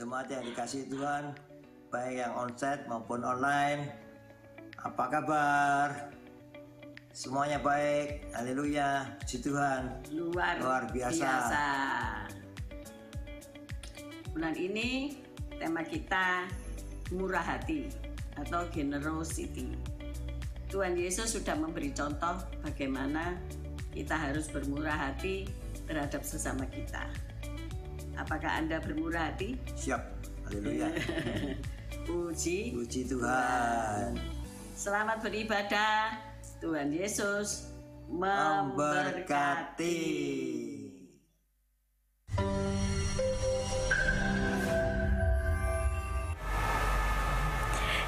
jemaat yang dikasihi Tuhan, baik yang onsite maupun online. Apa kabar? Semuanya baik, haleluya, puji Tuhan. Luar biasa. Bulan ini tema kita murah hati atau generosity. Tuhan Yesus sudah memberi contoh bagaimana kita harus bermurah hati terhadap sesama kita. Apakah Anda bermurah hati? Siap, haleluya. Puji Tuhan. Selamat beribadah. Tuhan Yesus memberkati.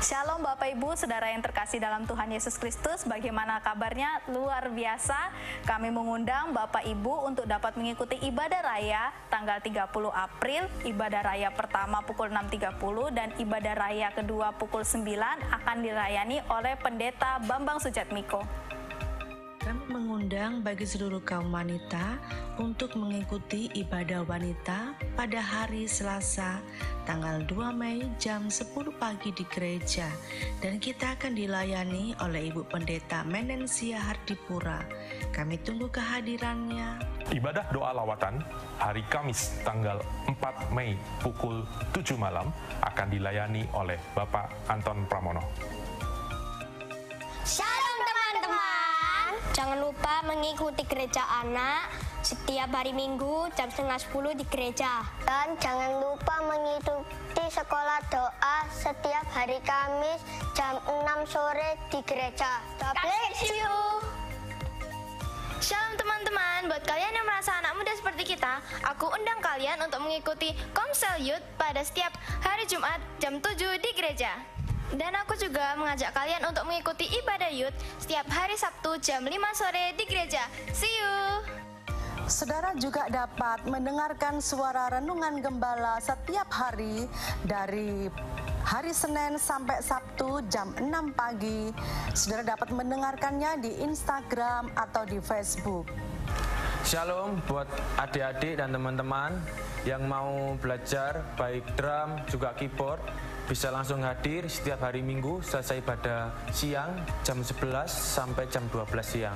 Shalom Bapak Ibu, Saudara yang terkasih dalam Tuhan Yesus Kristus. Bagaimana kabarnya? Luar biasa. Kami mengundang Bapak Ibu untuk dapat mengikuti ibadah raya tanggal 30 April. Ibadah raya pertama pukul 6.30 dan ibadah raya kedua pukul 9 akan dilayani oleh Pendeta Bambang Sujatmiko. Kami mengundang bagi seluruh kaum wanita untuk mengikuti ibadah wanita pada hari Selasa tanggal 2 Mei jam 10 pagi di gereja, dan kita akan dilayani oleh Ibu Pendeta Menensia Hardipura. Kami tunggu kehadirannya. Ibadah doa lawatan hari Kamis tanggal 4 Mei pukul 7 malam akan dilayani oleh Bapak Anton Pramono. Shalom teman-teman, jangan lupa mengikuti gereja anak setiap hari Minggu jam 9:30 di gereja. Dan jangan lupa mengikuti sekolah doa setiap hari Kamis jam 6 sore di gereja. God bless you. Shalom teman-teman, buat kalian yang merasa anak muda seperti kita, aku undang kalian untuk mengikuti Komsel Youth pada setiap hari Jumat jam 7 di gereja. Dan aku juga mengajak kalian untuk mengikuti ibadah youth setiap hari Sabtu jam 5 sore di gereja. See you! Saudara juga dapat mendengarkan suara renungan gembala setiap hari dari hari Senin sampai Sabtu jam 6 pagi. Saudara dapat mendengarkannya di Instagram atau di Facebook. Shalom buat adik-adik dan teman-teman yang mau belajar baik drum juga keyboard, bisa langsung hadir setiap hari Minggu selesai ibadah siang jam 11 sampai jam 12 siang.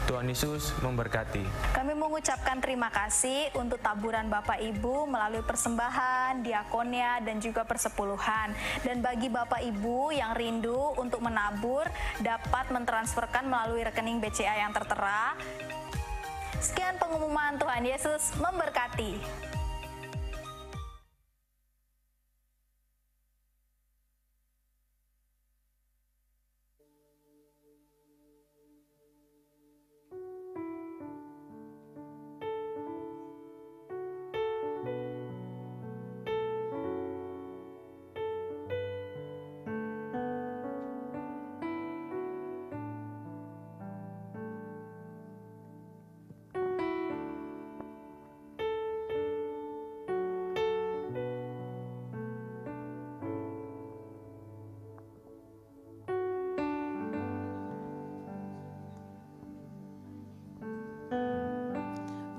Tuhan Yesus memberkati. Kami mengucapkan terima kasih untuk taburan Bapak Ibu melalui persembahan, diakonia, dan juga persepuluhan. Dan bagi Bapak Ibu yang rindu untuk menabur, dapat mentransferkan melalui rekening BCA yang tertera. Sekian pengumuman. Tuhan Yesus memberkati.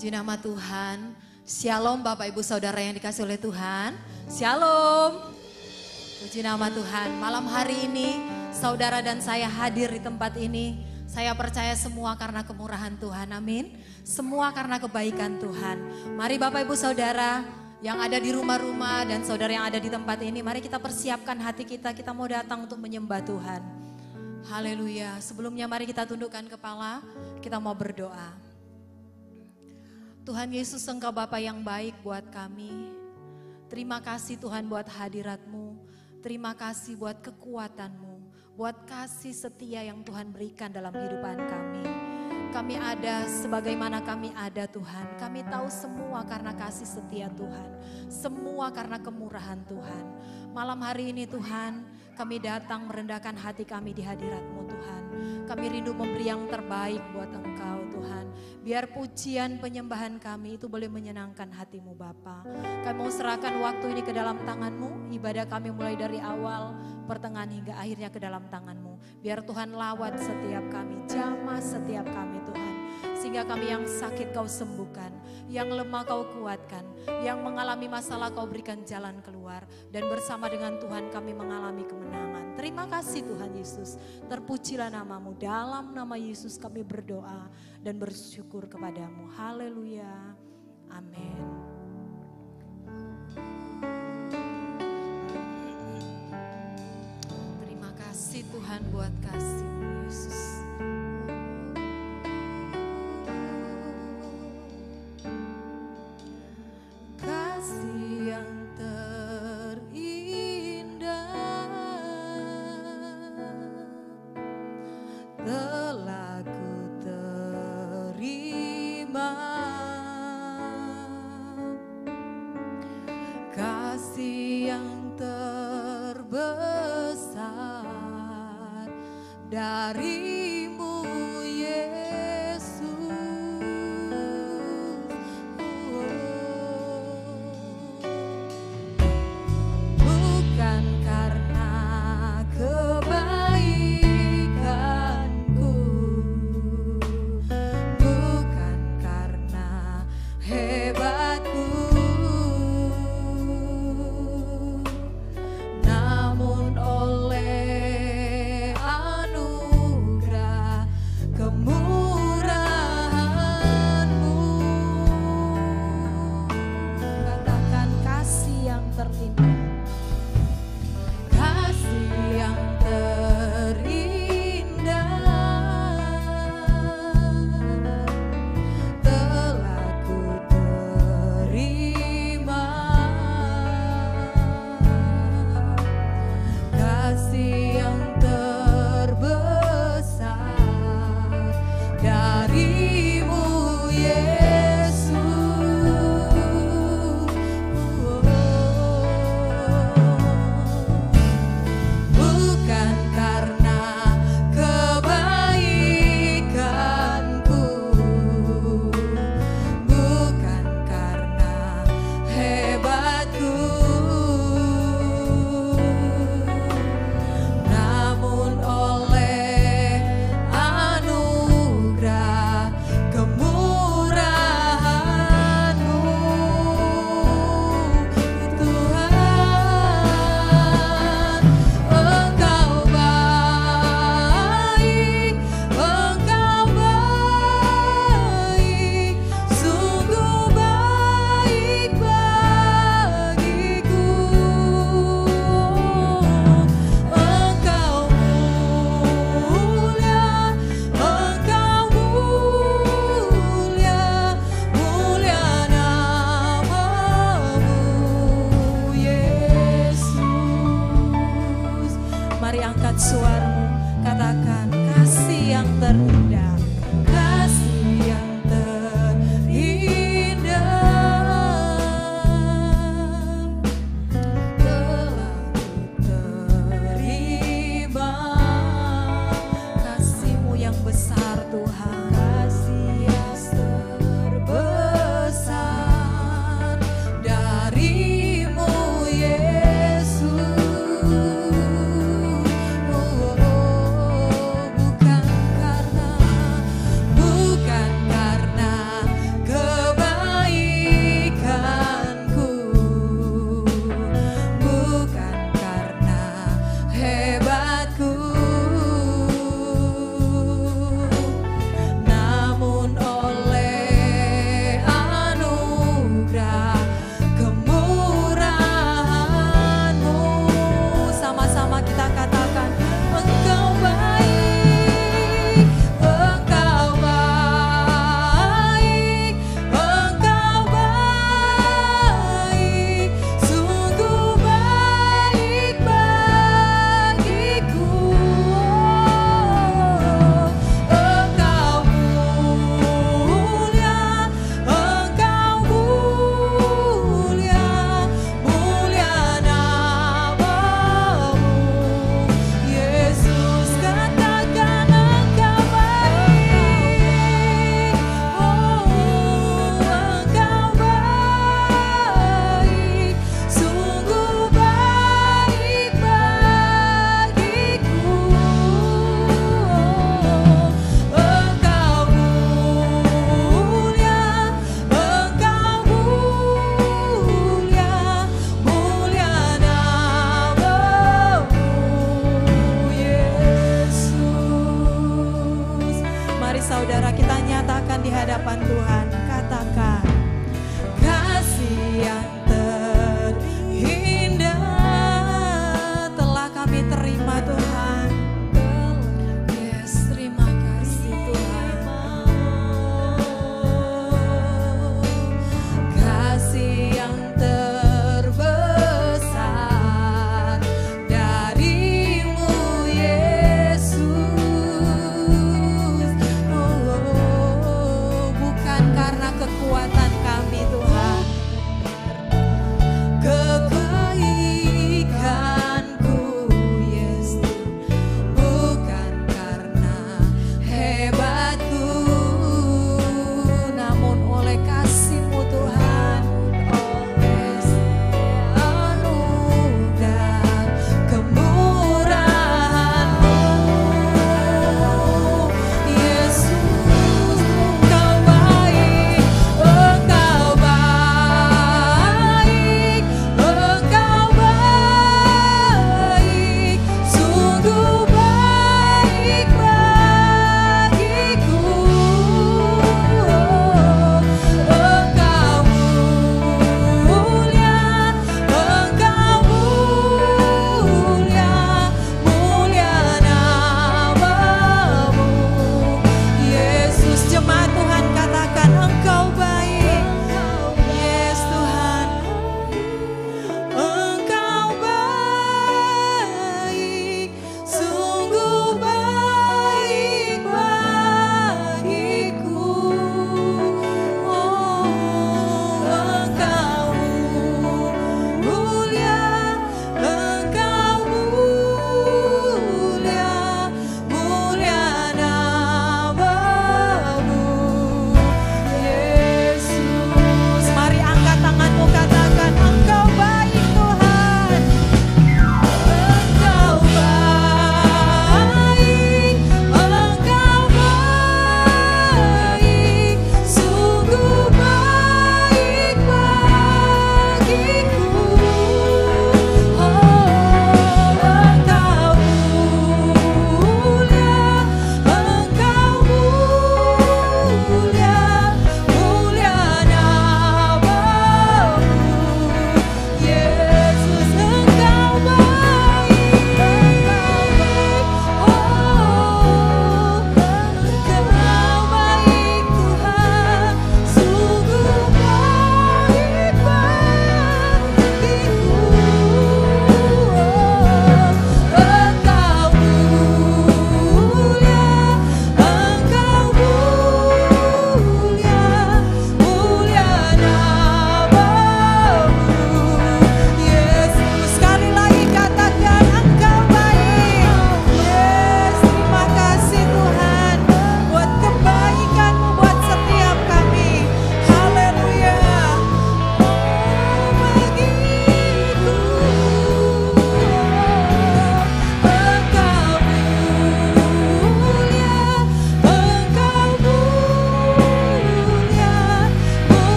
Puji nama Tuhan. Shalom Bapak Ibu Saudara yang dikasih oleh Tuhan. Shalom. Puji nama Tuhan. Malam hari ini saudara dan saya hadir di tempat ini. Saya percaya semua karena kemurahan Tuhan. Amin. Semua karena kebaikan Tuhan. Mari Bapak Ibu Saudara yang ada di rumah-rumah dan saudara yang ada di tempat ini, mari kita persiapkan hati kita. Kita mau datang untuk menyembah Tuhan. Haleluya. Sebelumnya mari kita tundukkan kepala. Kita mau berdoa. Tuhan Yesus, Engkau Bapa yang baik buat kami. Terima kasih Tuhan buat hadirat-Mu. Terima kasih buat kekuatan-Mu. Buat kasih setia yang Tuhan berikan dalam kehidupan kami. Kami ada sebagaimana kami ada Tuhan. Kami tahu semua karena kasih setia Tuhan. Semua karena kemurahan Tuhan. Malam hari ini Tuhan, kami datang merendahkan hati kami di hadirat-Mu Tuhan. Kami rindu memberi yang terbaik buat Engkau Tuhan. Biar pujian penyembahan kami itu boleh menyenangkan hati-Mu Bapa. Kami mau serahkan waktu ini ke dalam tangan-Mu. Ibadah kami mulai dari awal, pertengahan hingga akhirnya ke dalam tangan-Mu. Biar Tuhan lawat setiap kami, jamah setiap kami Tuhan. sehingga kami yang sakit Kau sembuhkan, yang lemah Kau kuatkan, yang mengalami masalah Kau berikan jalan keluar, dan bersama dengan Tuhan kami mengalami kemenangan. Terima kasih Tuhan Yesus, terpujilah nama-Mu. Dalam nama Yesus kami berdoa dan bersyukur kepadamu. Haleluya, amin. Terima kasih Tuhan buat kasih-Mu Yesus. Kasih yang telah ku terima, kasih yang terbesar dari-Mu Yesus. Bukan karena kebaikanku, bukan karena hebatku, namun oleh anugerah kemurahan-Mu. Katakan kasih yang terindah. Suaramu, katakan kasih yang terindah, kasih yang terindah telah ku terima. Kasih-Mu yang besar Tuhan, kasih yang terbesar dari-Mu Yesus. Bukan karena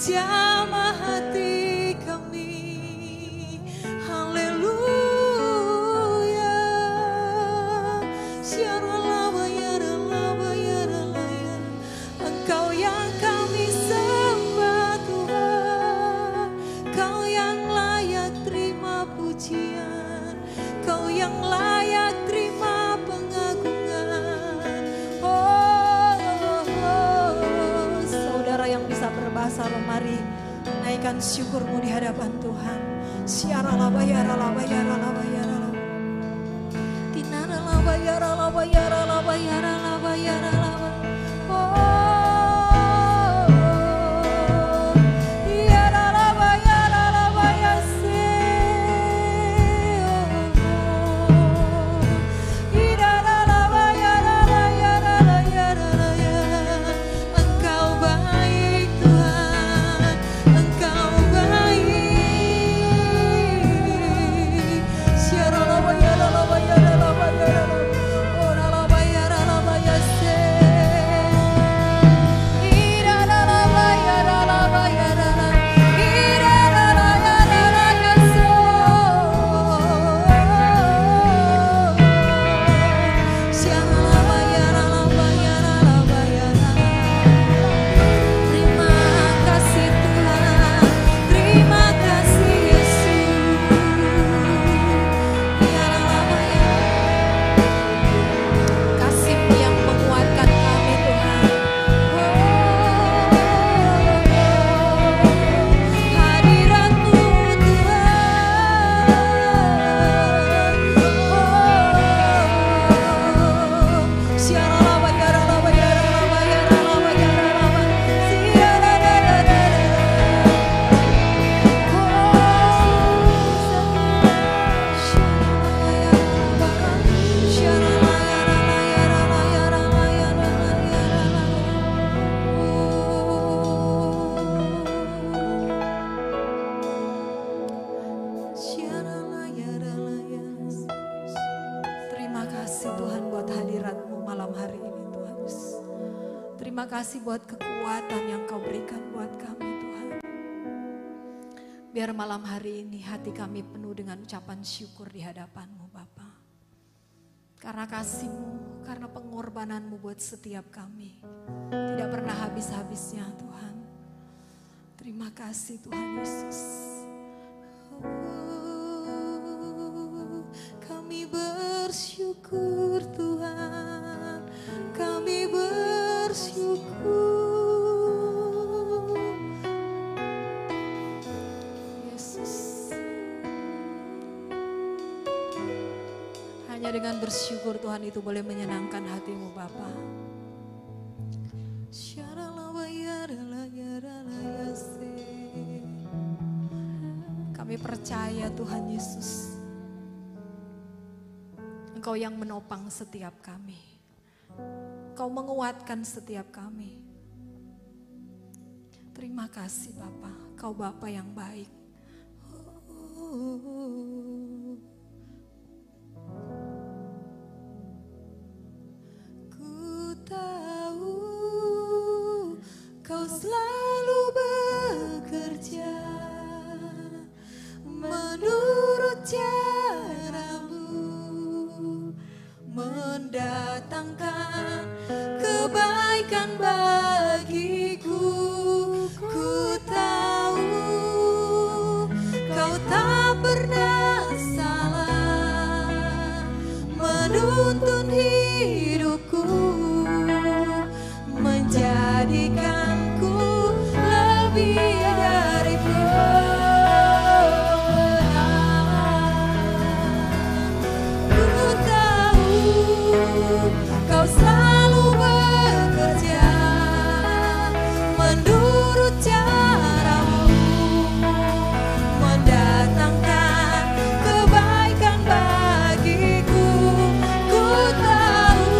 jamah hati kami. Haleluya. Engkau yang kami sembah Tuhan, Kau yang layak terima pujian, Kau yang layak terima pengagungan. Saudara yang bisa berbahasa Roh, mari naikkan syukurmu di hadapan Tuhan. Terima kasih buat kekuatan yang Kau berikan buat kami Tuhan. Biar malam hari ini hati kami penuh dengan ucapan syukur di hadapan-Mu Bapa. Karena kasih-Mu, karena pengorbanan-Mu buat setiap kami. Tidak pernah habis-habisnya Tuhan. Terima kasih Tuhan Yesus. Kami bersyukur Tuhan. Kami bersyukur Yesus. Hanya dengan bersyukur Tuhan itu boleh menyenangkan hatimu Bapa. Kami percaya Tuhan Yesus, Engkau yang menopang setiap kami. Kau menguatkan setiap kami. Terima kasih Bapa, Kau Bapa yang baik. Ku tahu Kau selalu bekerja menurut cara-Mu, mendatangkan kebaikan bagiku. Ku tahu Kau tak pernah salah menuntun hidupku, menjadikanku lebih dari Kau selalu bekerja menurut cara-Mu, mendatangkan kebaikan bagiku. Ku tahu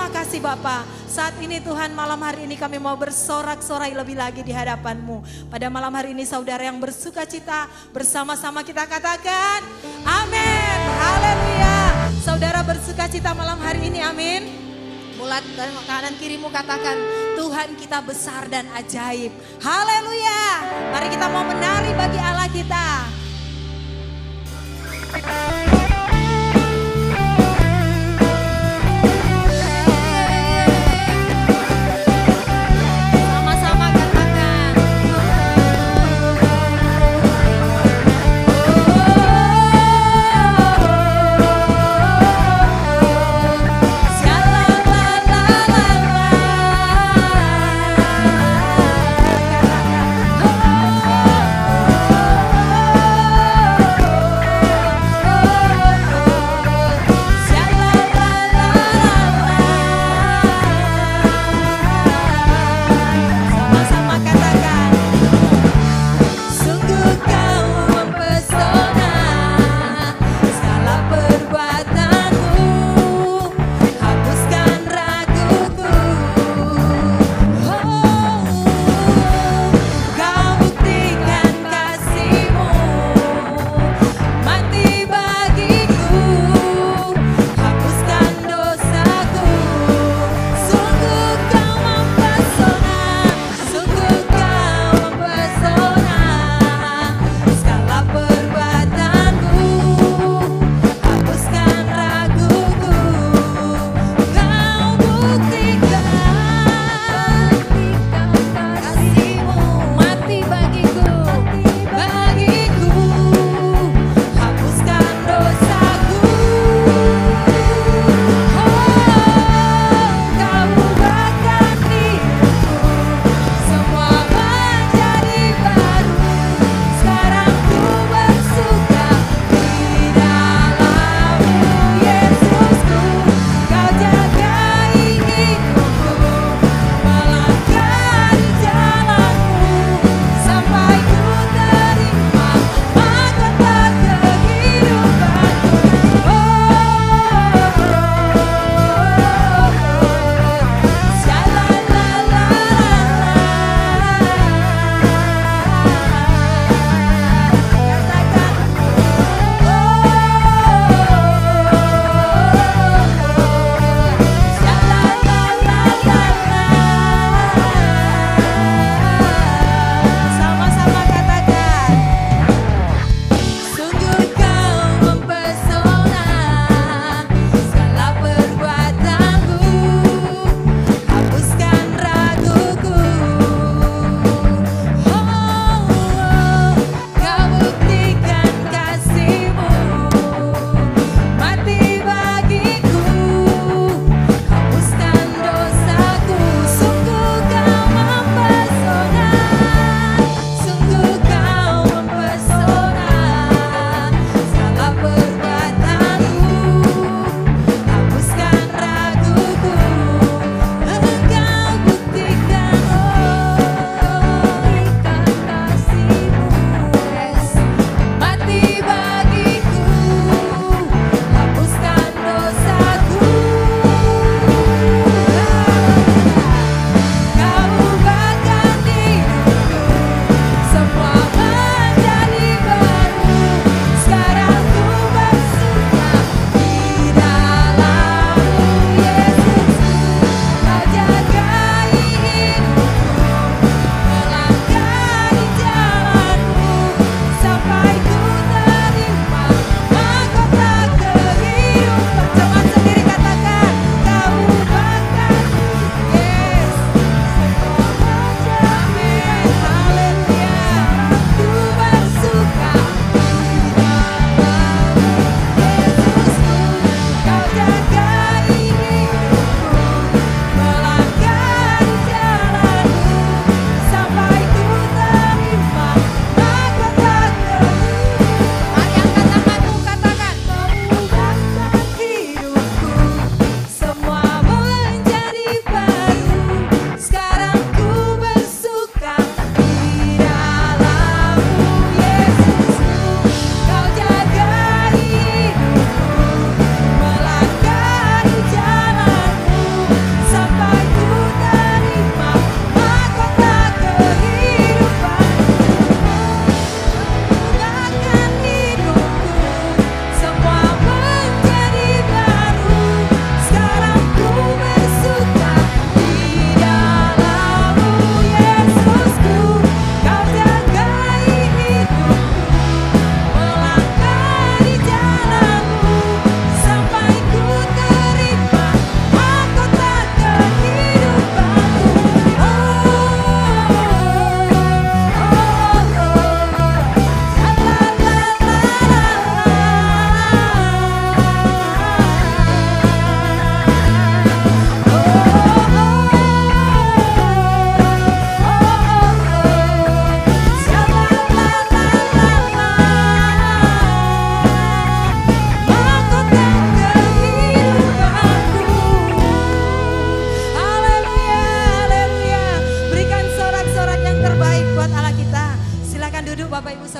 Terima kasih Bapa. Saat ini Tuhan, malam hari ini kami mau bersorak-sorai lebih lagi di hadapan-Mu. Pada malam hari ini saudara yang bersuka cita, bersama-sama kita katakan amin. Haleluya. Saudara bersuka cita malam hari ini, amin. Bulat kanan kirimu katakan, Tuhan kita besar dan ajaib. Haleluya. Mari kita mau menari bagi Allah kita. Oh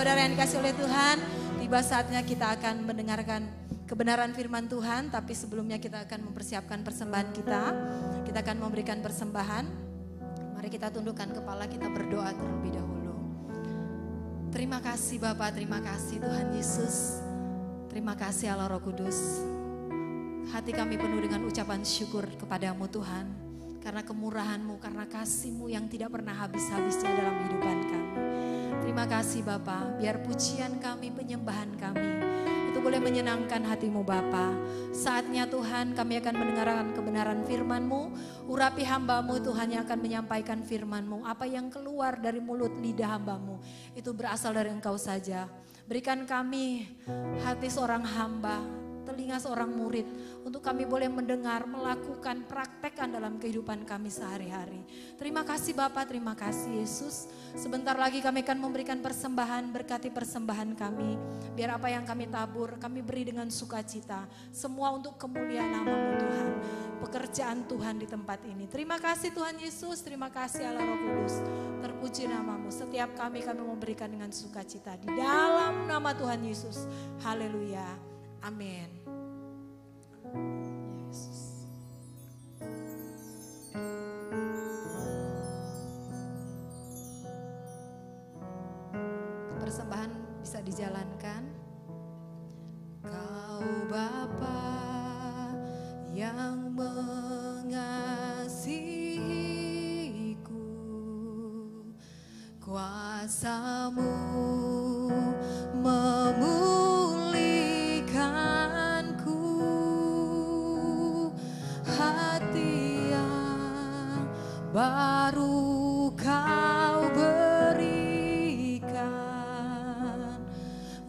saudara yang dikasih oleh Tuhan, tiba saatnya kita akan mendengarkan kebenaran firman Tuhan, tapi sebelumnya kita akan mempersiapkan persembahan kita. Kita akan memberikan persembahan. Mari kita tundukkan kepala, kita berdoa terlebih dahulu. Terima kasih Bapa, terima kasih Tuhan Yesus. Terima kasih Allah Roh Kudus. Hati kami penuh dengan ucapan syukur kepadamu Tuhan. Karena kemurahan-Mu, karena kasih-Mu yang tidak pernah habis-habisnya dalam kehidupan kami. Terima kasih Bapa, biar pujian kami, penyembahan kami itu boleh menyenangkan hati-Mu Bapa. Saatnya Tuhan kami akan mendengarkan kebenaran firman-Mu. Urapi hamba-Mu Tuhan yang akan menyampaikan firman-Mu. Apa yang keluar dari mulut lidah hamba-Mu itu berasal dari Engkau saja. Berikan kami hati seorang hamba, telinga seorang murid, untuk kami boleh mendengar, melakukan, praktekkan dalam kehidupan kami sehari-hari. Terima kasih Bapak, terima kasih Yesus. Sebentar lagi kami akan memberikan persembahan, berkati persembahan kami. Biar apa yang kami tabur, kami beri dengan sukacita. Semua untuk kemuliaan nama-Mu Tuhan. Pekerjaan Tuhan di tempat ini. Terima kasih Tuhan Yesus, terima kasih Allah Roh Kudus. Terpuji nama-Mu. Setiap kami memberikan dengan sukacita. Di dalam nama Tuhan Yesus. Haleluya. Amin. Yesus. Persembahan bisa dijalankan. Kau Bapa yang mengasihiku, kuasa-Mu memulihkanku, hati yang baru Kau berikan,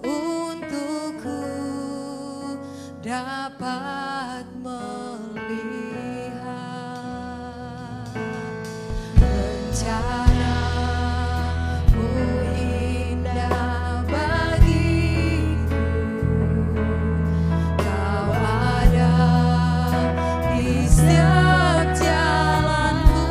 untukku dapat melihat rencana-Mu indah bagiku. Kau ada di setiap jalanku,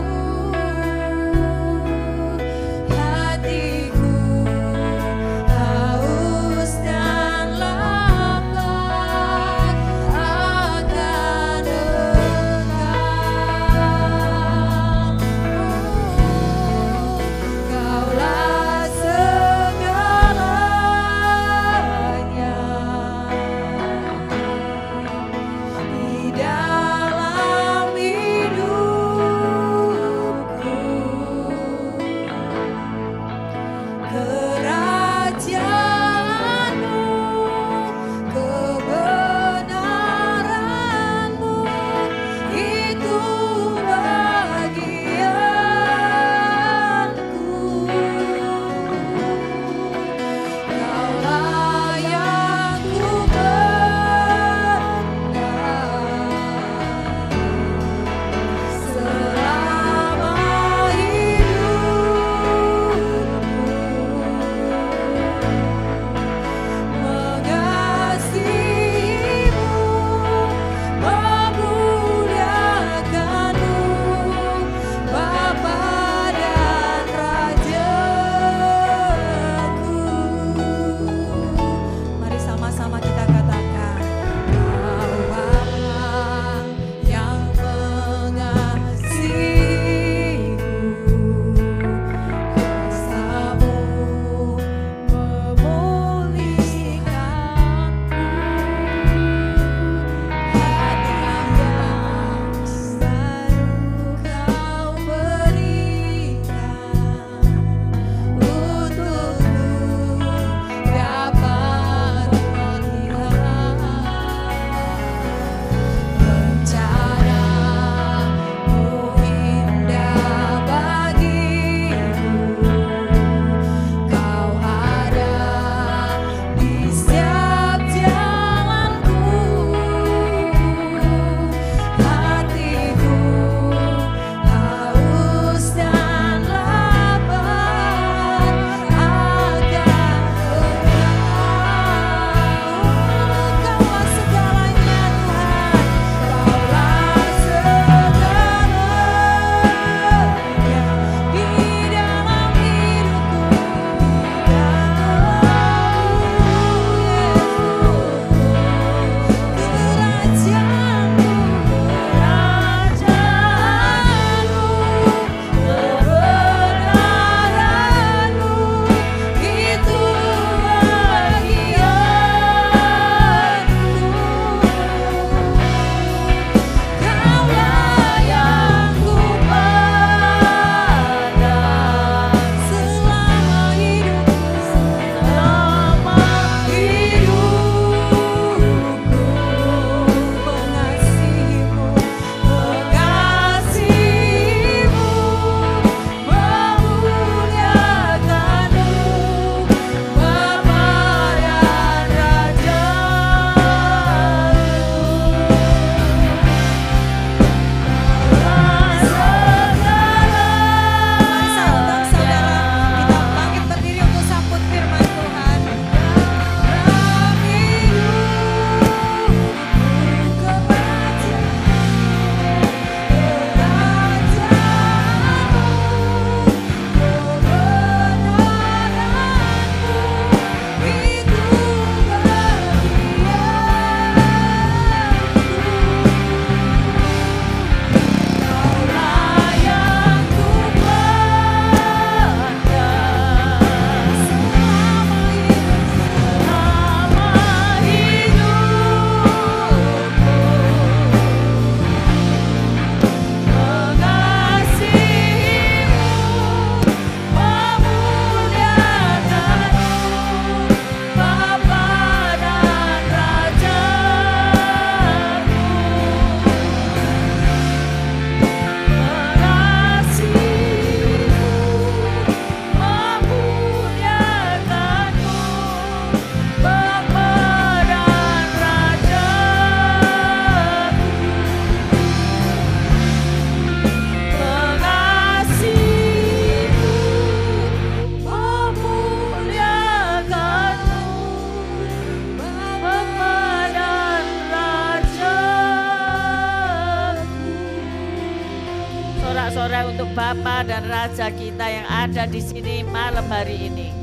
Bapa dan Raja kita yang ada di sini malam hari ini.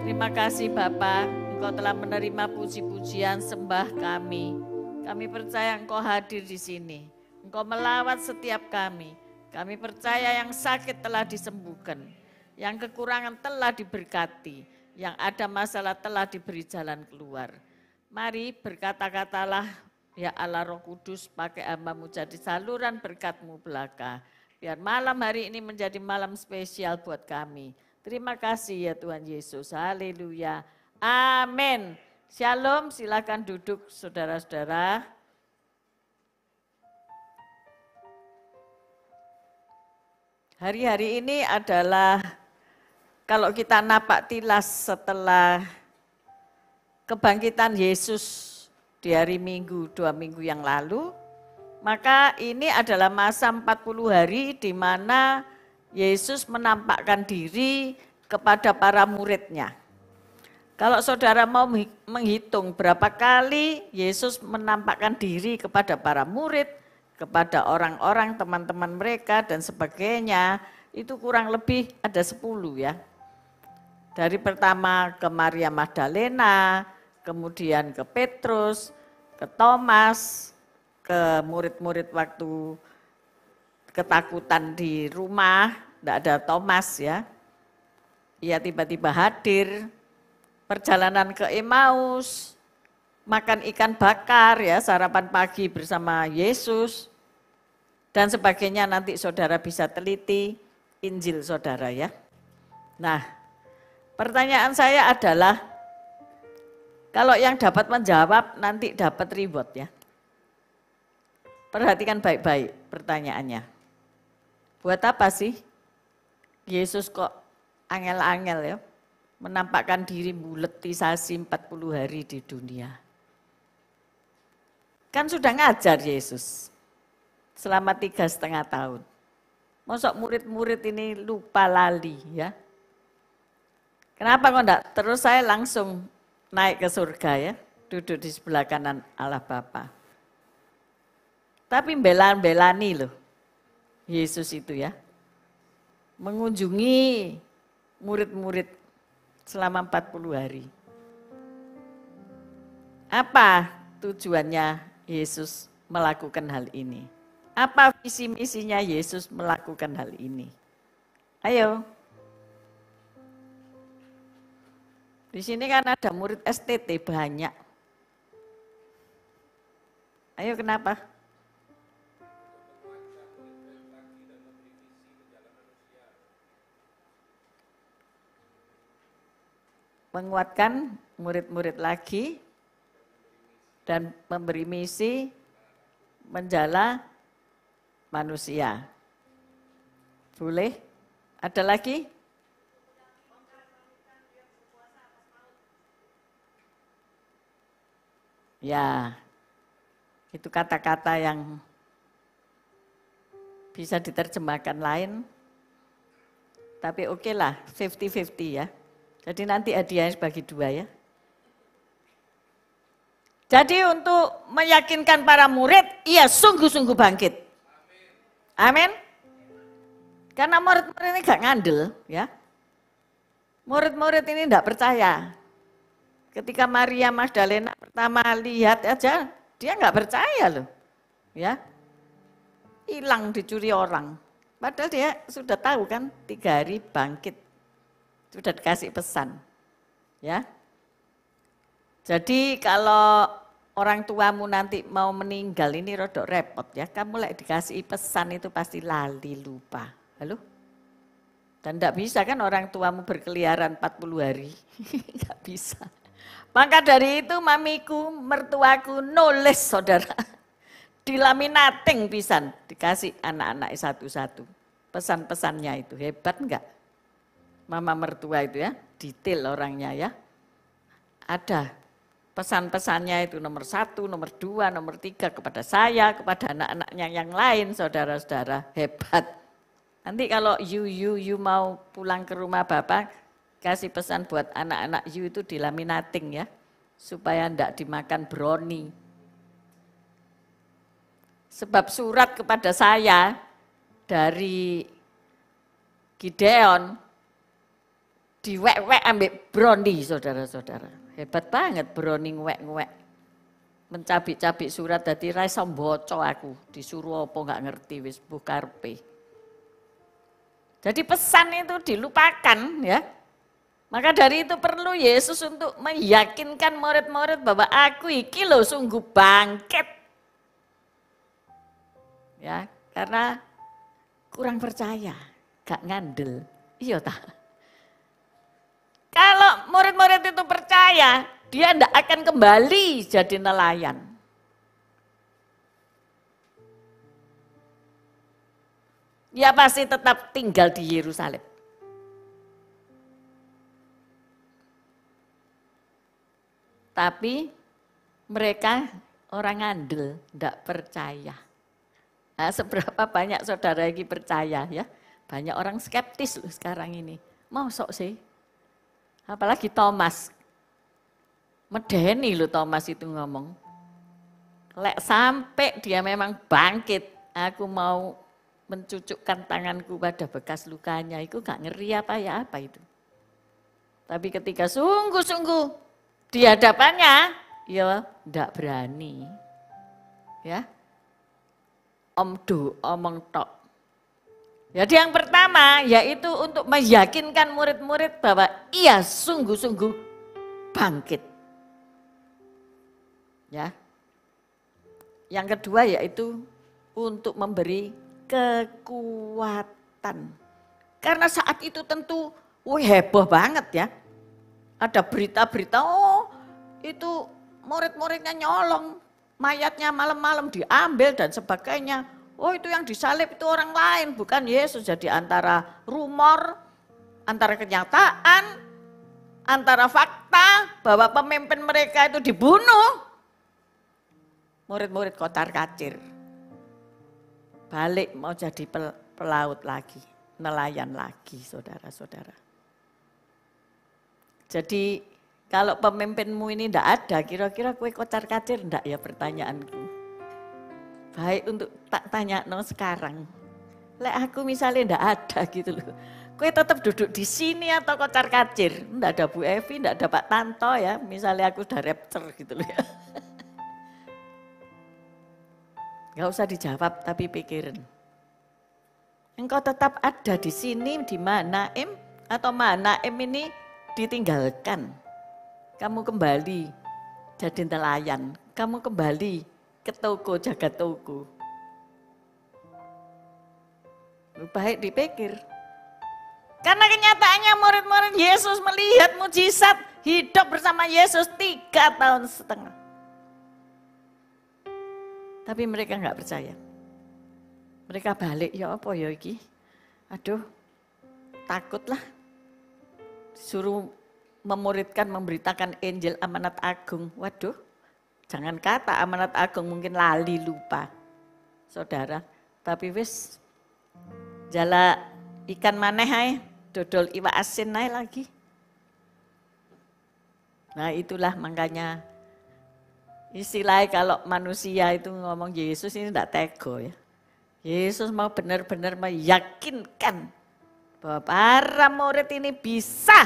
Terima kasih Bapa, Engkau telah menerima puji-pujian sembah kami. Kami percaya Engkau hadir di sini. Engkau melawat setiap kami. Kami percaya yang sakit telah disembuhkan, yang kekurangan telah diberkati, yang ada masalah telah diberi jalan keluar. Mari berkata-katalah, ya Allah Roh Kudus, pakai hamba-Mu jadi saluran berkat-Mu belaka. Biar malam hari ini menjadi malam spesial buat kami. Terima kasih ya Tuhan Yesus. Haleluya. Amin. Shalom, silakan duduk saudara-saudara. Hari-hari ini adalah kalau kita napak tilas setelah kebangkitan Yesus di hari Minggu, 2 minggu yang lalu, maka ini adalah masa 40 hari di mana Yesus menampakkan diri kepada para muridnya. Kalau saudara mau menghitung berapa kali Yesus menampakkan diri kepada para murid, kepada orang-orang, teman-teman mereka dan sebagainya, itu kurang lebih ada 10 ya. Dari pertama ke Maria Magdalena, kemudian ke Petrus, ke Thomas, ke murid-murid waktu ketakutan di rumah, tidak ada Thomas ya. Ia tiba-tiba hadir, perjalanan ke Emmaus, makan ikan bakar ya, sarapan pagi bersama Yesus, dan sebagainya. Nanti saudara bisa teliti Injil saudara ya. Nah, pertanyaan saya adalah, kalau yang dapat menjawab nanti dapat reward ya. Perhatikan baik-baik pertanyaannya. Buat apa sih Yesus kok angel-angel ya, menampakkan diri buletisasi 40 hari di dunia? Kan sudah ngajar Yesus selama 3,5 tahun. Mosok murid-murid ini lupa lali ya. Kenapa kok enggak? Terus saya langsung naik ke surga ya, duduk di sebelah kanan Allah Bapa. Tapi belani loh Yesus itu ya, mengunjungi murid-murid selama 40 hari. Apa tujuannya Yesus melakukan hal ini? Apa visi misinya Yesus melakukan hal ini? Ayo. Di sini kan ada murid STT banyak. Ayo kenapa? Menguatkan murid-murid lagi dan memberi misi menjala manusia. Boleh? Ada lagi? Ya, itu kata-kata yang bisa diterjemahkan lain. Tapi oke lah, 50-50 ya. Jadi nanti hadiahnya bagi 2 ya. Jadi untuk meyakinkan para murid, ia sungguh-sungguh bangkit. Amin. Karena murid-murid ini gak ngandel ya. Murid-murid ini enggak percaya. Ketika Maria Magdalena pertama lihat aja, dia enggak percaya loh. Ya. Hilang dicuri orang. Padahal dia sudah tahu kan 3 hari bangkit. Sudah dikasih pesan. Ya. Jadi kalau orang tuamu nanti mau meninggal ini rodok repot ya. Kamu lagi dikasih pesan itu pasti lali, lupa. Halo? Dan enggak bisa kan orang tuamu berkeliaran 40 hari. Enggak bisa. Maka dari itu mamiku, mertuaku nulis saudara. Dilaminating pisan, dikasih anak-anak satu-satu. Pesan-pesannya itu hebat enggak? Mama mertua itu ya, detail orangnya ya. Ada pesan-pesannya itu nomor 1, nomor 2, nomor 3 kepada saya, kepada anak-anaknya yang lain, saudara-saudara, hebat. Nanti kalau you mau pulang ke rumah Bapak, kasih pesan buat anak-anak you itu dilaminating ya, supaya enggak dimakan brownie. Sebab surat kepada saya dari Gideon diwek-wek ambek Broni, saudara-saudara. Hebat banget Broni ngwek-ngwek. Mencabik-cabik surat dadi ra iso mbaca aku, disuruh apa enggak ngerti wis mbuh karepe. Jadi pesan itu dilupakan ya. Maka dari itu perlu Yesus untuk meyakinkan murid-murid bahwa aku iki lho sungguh bangkit. Ya, karena kurang percaya, gak ngandel. Iya tak? Kalau murid-murid itu percaya, dia tidak akan kembali jadi nelayan. Dia pasti tetap tinggal di Yerusalem. Tapi mereka orang ngandel, tidak percaya. Nah, seberapa banyak saudara ini percaya ya? Banyak orang skeptis loh sekarang ini. Mosok sih? Apalagi Thomas. Medeni loh Thomas itu ngomong. Lek sampai dia memang bangkit, aku mau mencucukkan tanganku pada bekas lukanya. Itu gak ngeri apa ya apa itu. Tapi ketika sungguh-sungguh di hadapannya, ya ndak berani. Ya. Omong tok. Jadi yang pertama yaitu untuk meyakinkan murid-murid bahwa ia sungguh-sungguh bangkit. Ya. Yang kedua yaitu untuk memberi kekuatan. Karena saat itu tentu heboh banget ya. Ada berita-berita, oh itu murid-muridnya nyolong, mayatnya malam-malam diambil dan sebagainya. Oh itu yang disalib itu orang lain, bukan Yesus. Jadi antara rumor, antara kenyataan, antara fakta bahwa pemimpin mereka itu dibunuh. Murid-murid kocar-kacir. Balik mau jadi pelaut lagi, nelayan lagi saudara-saudara. Jadi kalau pemimpinmu ini tidak ada, kira-kira kue kocar-kacir enggak ya pertanyaanku? Baik untuk tak tanya no sekarang. Lek aku misalnya enggak ada gitu loh. Kue tetap duduk di sini atau kocar-kacir? Enggak ada Bu Evi, enggak ada Pak Tanto ya. Misalnya aku udah rapture gitu loh ya. Enggak usah dijawab tapi pikirin. Engkau tetap ada di sini di Mahanaim atau Mahanaim ini ditinggalkan. Kamu kembali jadi nelayan, kamu kembali ke toko, jaga toko. Baik dipikir. Karena kenyataannya murid-murid Yesus melihat mujizat hidup bersama Yesus 3,5 tahun. Tapi mereka enggak percaya. Mereka balik, ya apa ya iki? Aduh, takutlah. Suruh memuridkan, memberitakan Injil amanat agung. Waduh, jangan kata amanat agung mungkin lali lupa. Saudara, tapi wis jala ikan maneh ae, dodol iwak asin ae lagi. Nah itulah makanya istilahnya kalau manusia itu ngomong Yesus ini tidak tego ya. Yesus mau benar-benar meyakinkan bahwa para murid ini bisa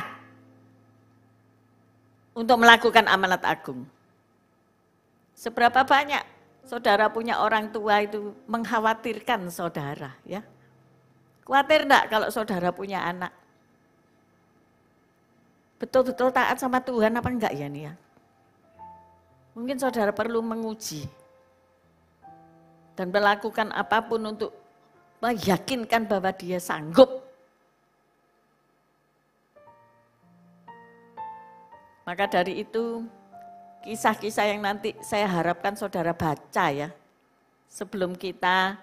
untuk melakukan amanat agung. Seberapa banyak saudara punya orang tua itu mengkhawatirkan saudara ya? Khawatir enggak kalau saudara punya anak? Betul-betul taat sama Tuhan apa enggak ya nih ya? Mungkin saudara perlu menguji dan melakukan apapun untuk meyakinkan bahwa dia sanggup. Maka dari itu kisah-kisah yang nanti saya harapkan saudara baca ya. Sebelum kita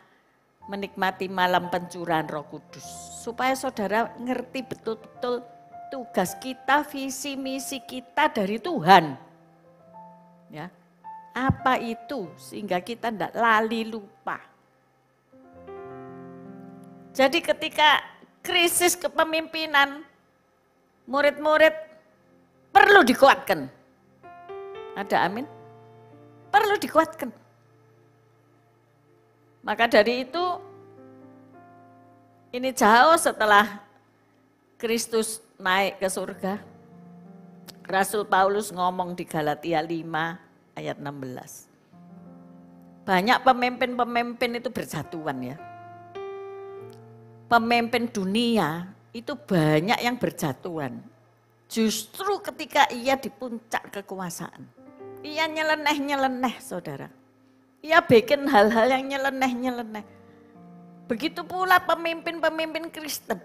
menikmati malam pencurahan Roh Kudus. Supaya saudara ngerti betul-betul tugas kita, visi misi kita dari Tuhan. Ya. Apa itu sehingga kita tidak lali lupa. Jadi ketika krisis kepemimpinan, murid-murid perlu dikuatkan. Ada amin? Perlu dikuatkan. Maka dari itu Ini jauh setelah Kristus naik ke surga. Rasul Paulus ngomong di Galatia 5 ayat 16. Banyak pemimpin-pemimpin itu berjatuhan ya. Pemimpin dunia itu banyak yang berjatuhan. Justru ketika ia di puncak kekuasaan. Ia nyeleneh-nyeleneh saudara. Ia bikin hal-hal yang nyeleneh-nyeleneh. Begitu pula pemimpin-pemimpin Kristen.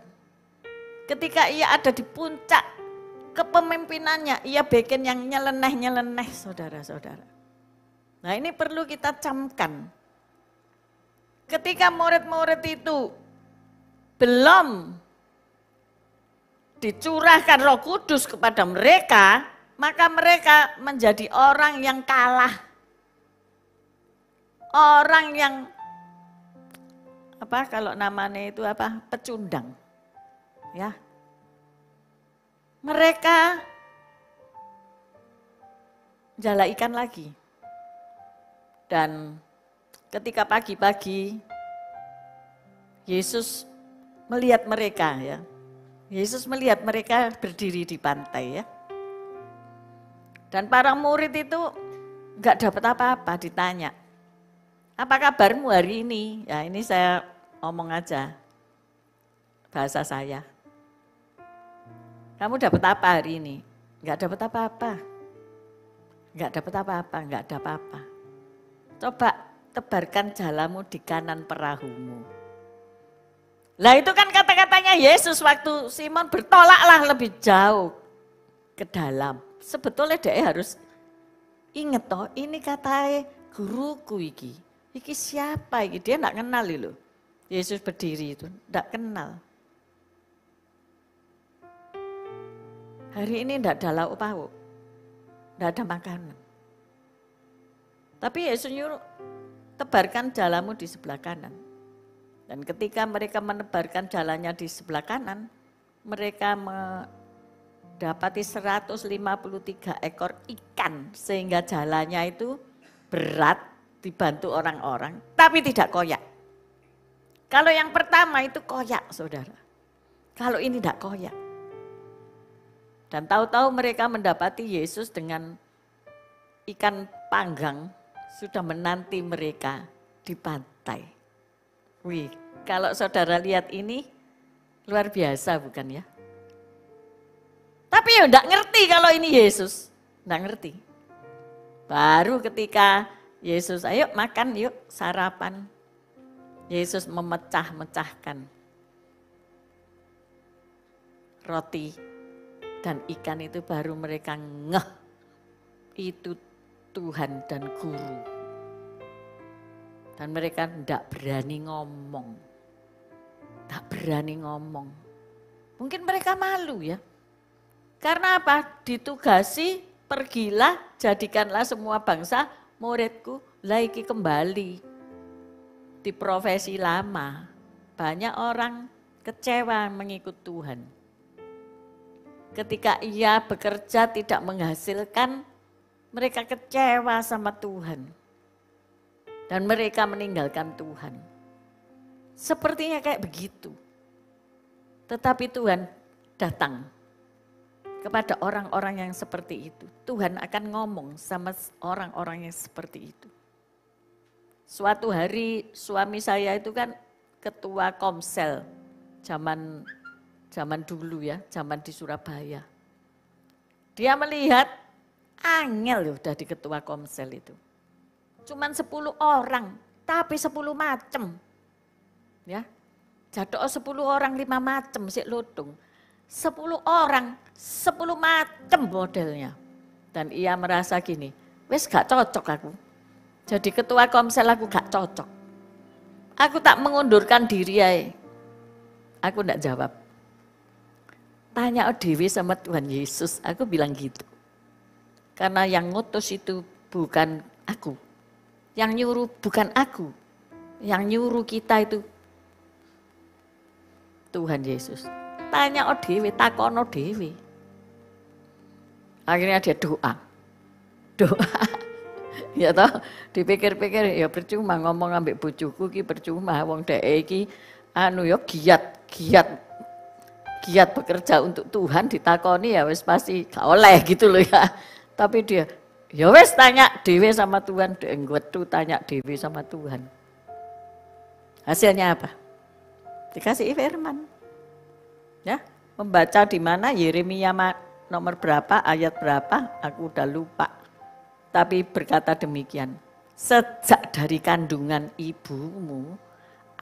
Ketika ia ada di puncak kepemimpinannya, ia bikin yang nyeleneh-nyeleneh saudara-saudara. Nah ini perlu kita camkan. Ketika murid-murid itu belum dicurahkan Roh Kudus kepada mereka, maka mereka menjadi orang yang kalah. Orang yang apa kalau namanya itu apa? Pecundang. Ya. Mereka jala ikan lagi. Dan ketika pagi-pagi Yesus melihat mereka ya. Yesus melihat mereka berdiri di pantai ya. Dan para murid itu enggak dapat apa-apa, ditanya. Apa kabarmu hari ini? Ya ini saya omong aja, bahasa saya. Kamu dapat apa hari ini? Enggak dapat apa-apa. Enggak dapat apa-apa, enggak ada apa-apa. Coba tebarkan jalamu di kanan perahumu. Lah itu kan kata-katanya Yesus waktu Simon bertolaklah lebih jauh ke dalam. Sebetulnya dia harus inget toh, ini katanya guruku iki. Iki siapa iki? Dia enggak kenal loh. Yesus berdiri itu, enggak kenal. Hari ini enggak ada lauk pauk. Enggak ada makanan. Tapi Yesus nyuruh tebarkan jalamu di sebelah kanan. Dan ketika mereka menebarkan jalannya di sebelah kanan, mereka mendapati 153 ekor ikan. Sehingga jalannya itu berat, dibantu orang-orang, tapi tidak koyak. Kalau yang pertama itu koyak, saudara. Kalau ini tidak koyak. Dan tahu-tahu mereka mendapati Yesus dengan ikan panggang sudah menanti mereka di pantai. Wih, kalau saudara lihat ini luar biasa bukan ya? Tapi ya enggak ngerti kalau ini Yesus, enggak ngerti. Baru ketika Yesus, ayo makan yuk sarapan. Yesus memecah-mecahkan roti dan ikan itu baru mereka ngeh. Itu Tuhan dan Guru. Dan mereka tidak berani ngomong. Tak berani ngomong. Mungkin mereka malu ya. Karena apa? Ditugasi, pergilah, jadikanlah semua bangsa muridku. Lagi kembali di profesi lama. Banyak orang kecewa mengikut Tuhan. Ketika ia bekerja tidak menghasilkan, mereka kecewa sama Tuhan. Dan mereka meninggalkan Tuhan. Sepertinya kayak begitu. Tetapi Tuhan datang kepada orang-orang yang seperti itu. Tuhan akan ngomong sama orang-orang yang seperti itu. Suatu hari suami saya itu kan ketua Komsel zaman dulu ya, zaman di Surabaya. Dia melihat angel udah di ketua Komsel itu. Cuman 10 orang, tapi 10 macem. Ya. Jadok 10 orang 5 macem sik lutung. 10 orang, 10 macem modelnya. Dan ia merasa gini, wes gak cocok aku. Jadi ketua Komsel aku gak cocok. Aku tak mengundurkan diri aja. Aku enggak jawab. Tanya Dewi sama Tuhan Yesus, aku bilang gitu. Karena yang ngutus itu bukan aku. Yang nyuruh bukan aku. Yang nyuruh kita itu Tuhan Yesus. Tanya Dewi, takono Dewi. Akhirnya dia doa. Ya toh, dipikir-pikir ya percuma ngomong ambek bojoku ki percuma wong dhek iki anu ya giat giat bekerja untuk Tuhan ditakoni ya wis pasti gak oleh gitu loh ya. Tapi dia ya wis tanya dewe sama Tuhan, wetu tanya dewe sama Tuhan. Hasilnya apa? Dikasih firman. Ya, membaca di mana Yeremia nomor berapa, ayat berapa, aku udah lupa. Tapi berkata demikian, sejak dari kandungan ibumu,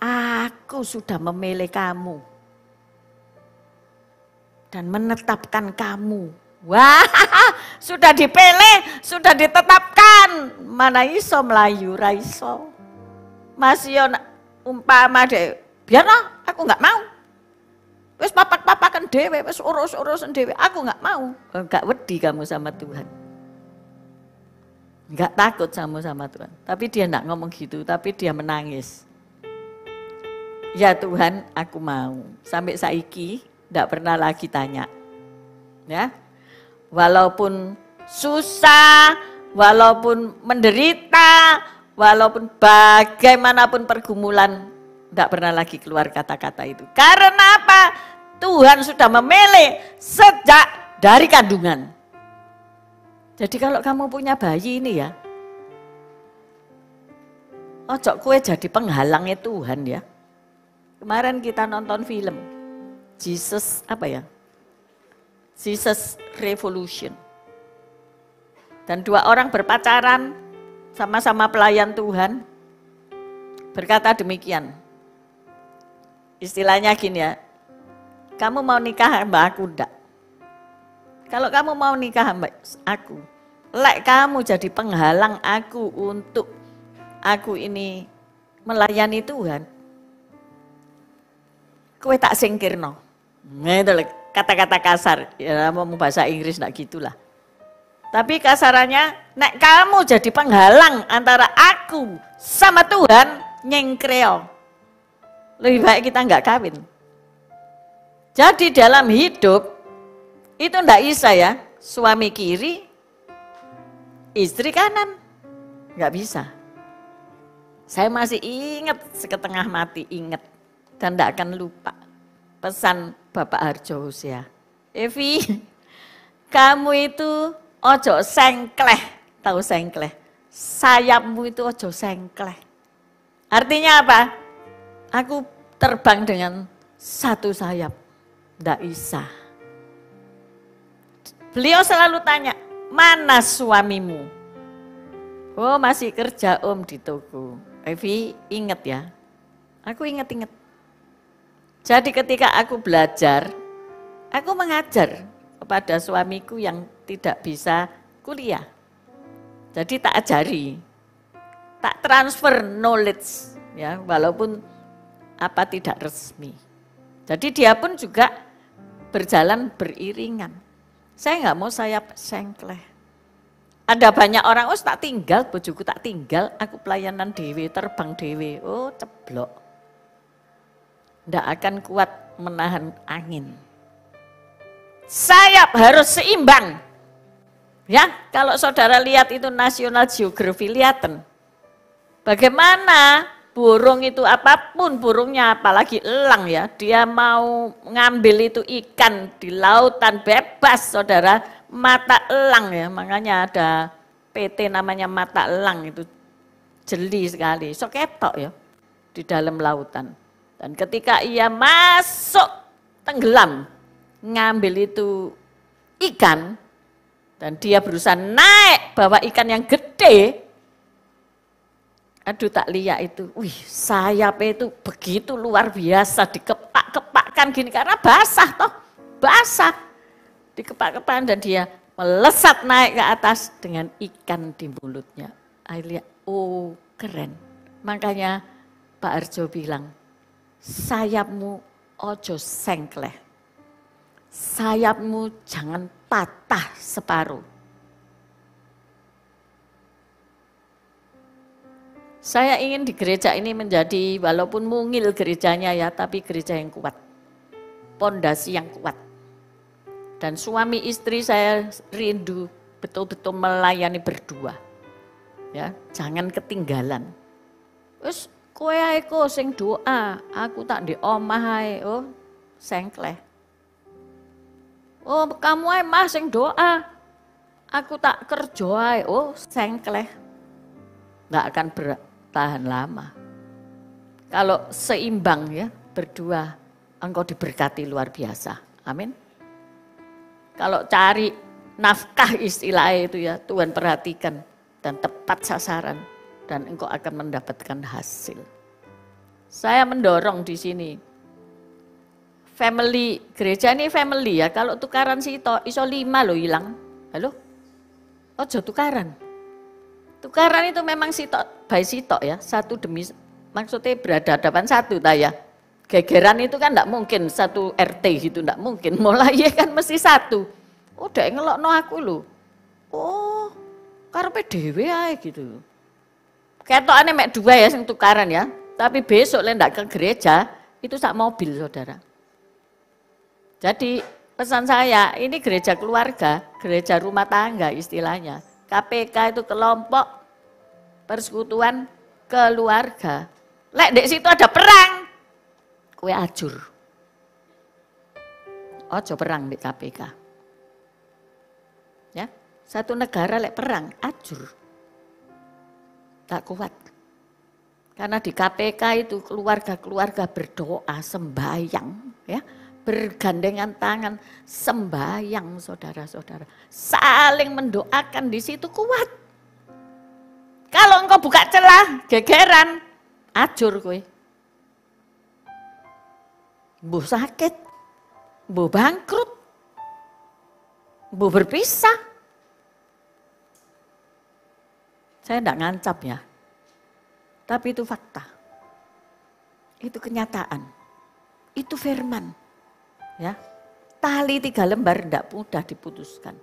aku sudah memilih kamu dan menetapkan kamu. Wah, sudah dipilih, sudah ditetapkan. Mana iso melayu, raiso. Masih umpama deh, biarlah aku nggak mau. Wes papak-papakan dewe, wes urus-urusan dewe, aku nggak mau. Enggak wedi kamu sama Tuhan. Enggak takut sama Tuhan. Tapi dia enggak ngomong gitu, tapi dia menangis. Ya Tuhan, aku mau. Sampai saiki enggak pernah lagi tanya. Ya. Walaupun susah, walaupun menderita, walaupun bagaimanapun pergumulan, enggak pernah lagi keluar kata-kata itu. Karena apa? Tuhan sudah memilih sejak dari kandungan. Jadi kalau kamu punya bayi ini ya, ojo kue jadi penghalangnya Tuhan ya. Kemarin kita nonton film Jesus apa ya? Jesus Revolution. Dan 2 orang berpacaran sama-sama pelayan Tuhan. Berkata demikian. Istilahnya gini ya. Kamu mau nikah sama aku enggak? Kalau kamu mau nikah sama aku, lek kamu jadi penghalang aku untuk aku ini melayani Tuhan, kowe tak singkirno. Nah itu kata-kata kasar, ya mau bahasa Inggris enggak gitulah. Tapi kasarannya, nek kamu jadi penghalang antara aku sama Tuhan, nyengkreo. Lebih baik kita enggak kawin. Jadi dalam hidup, itu enggak bisa ya, suami kiri, istri kanan. Enggak bisa. Saya masih ingat setengah mati, ingat. Dan enggak akan lupa pesan Bapak Harjo Hosea. Evi, kamu itu ojo sengkleh, tahu sengkleh? Sayapmu itu ojo sengkleh. Artinya apa? Aku terbang dengan satu sayap. Enggak bisa. Beliau selalu tanya, mana suamimu? Oh masih kerja om di toko. Evi ingat ya, aku ingat-ingat. Jadi ketika aku belajar, aku mengajar kepada suamiku yang tidak bisa kuliah. Jadi tak ajari, tak transfer knowledge, ya walaupun apa tidak resmi. Jadi dia pun juga berjalan beriringan. Saya nggak mau sayap sengkleh. Ada banyak orang, oh tak tinggal, bojoku tak tinggal, aku pelayanan dewe, terbang dewe, oh ceblok. Nggak akan kuat menahan angin. Sayap harus seimbang. Ya, kalau saudara lihat itu National Geography, lihatan. Bagaimana burung itu apapun burungnya, apalagi elang ya, dia mau ngambil itu ikan di lautan bebas saudara, mata elang ya, makanya ada PT namanya mata elang itu jeli sekali, sok ketok ya di dalam lautan. Dan ketika ia masuk tenggelam, ngambil itu ikan, dan dia berusaha naik bawa ikan yang gede, aduh tak lihat itu, wih sayapnya itu begitu luar biasa, dikepak-kepakkan gini karena basah toh, basah. Dikepak-kepakkan dan dia melesat naik ke atas dengan ikan di mulutnya. Saya lihat, oh keren. Makanya Pak Arjo bilang, sayapmu ojo sengkleh. Sayapmu jangan patah separuh. Saya ingin di gereja ini menjadi, walaupun mungil gerejanya ya, tapi gereja yang kuat. Pondasi yang kuat. Dan suami istri saya rindu betul-betul melayani berdua. Ya, jangan ketinggalan. Wes kowe ae sing doa, aku tak di omah ae. Oh, sengkleh. Oh, kamu ae Mas sing doa. Aku tak kerja ae. Oh, sengkleh. Enggak akan bertahan lama. Kalau seimbang ya, berdua, engkau diberkati luar biasa. Amin. Kalau cari nafkah istilahnya itu ya, Tuhan perhatikan dan tepat sasaran dan engkau akan mendapatkan hasil. Saya mendorong di sini. Family, gereja ini family ya, kalau tukaran sito, iso 5 loh hilang. Halo? Ojo tukaran. Tukaran itu memang sitok by sitok ya, satu demi, maksudnya berhadapan satu ya. Gegeran itu kan enggak mungkin satu RT gitu, enggak mungkin. Mulai kan mesti satu. Oh, udah ngelokno aku lho. Oh, karepe dhewe ae gitu. Ketokane mek 2 ya sing tukaran ya, tapi besok lek ndak ke gereja itu sak mobil saudara. Jadi pesan saya, ini gereja keluarga, gereja rumah tangga istilahnya. KPK itu kelompok persekutuan keluarga. Lek di situ ada perang, kue ajur. Ojo perang di KPK. Ya, satu negara lek perang, ajur. Tak kuat. Karena di KPK itu keluarga-keluarga berdoa, sembahyang, ya. Bergandengan tangan, sembahyang saudara-saudara. Saling mendoakan di situ kuat. Kalau engkau buka celah, gegeran, ajur kowe. Mbuh sakit, mbuh bangkrut, mbuh berpisah. Saya enggak ngancap ya. Tapi itu fakta. Itu kenyataan. Itu firman. Ya, tali 3 lembar tidak mudah diputuskan.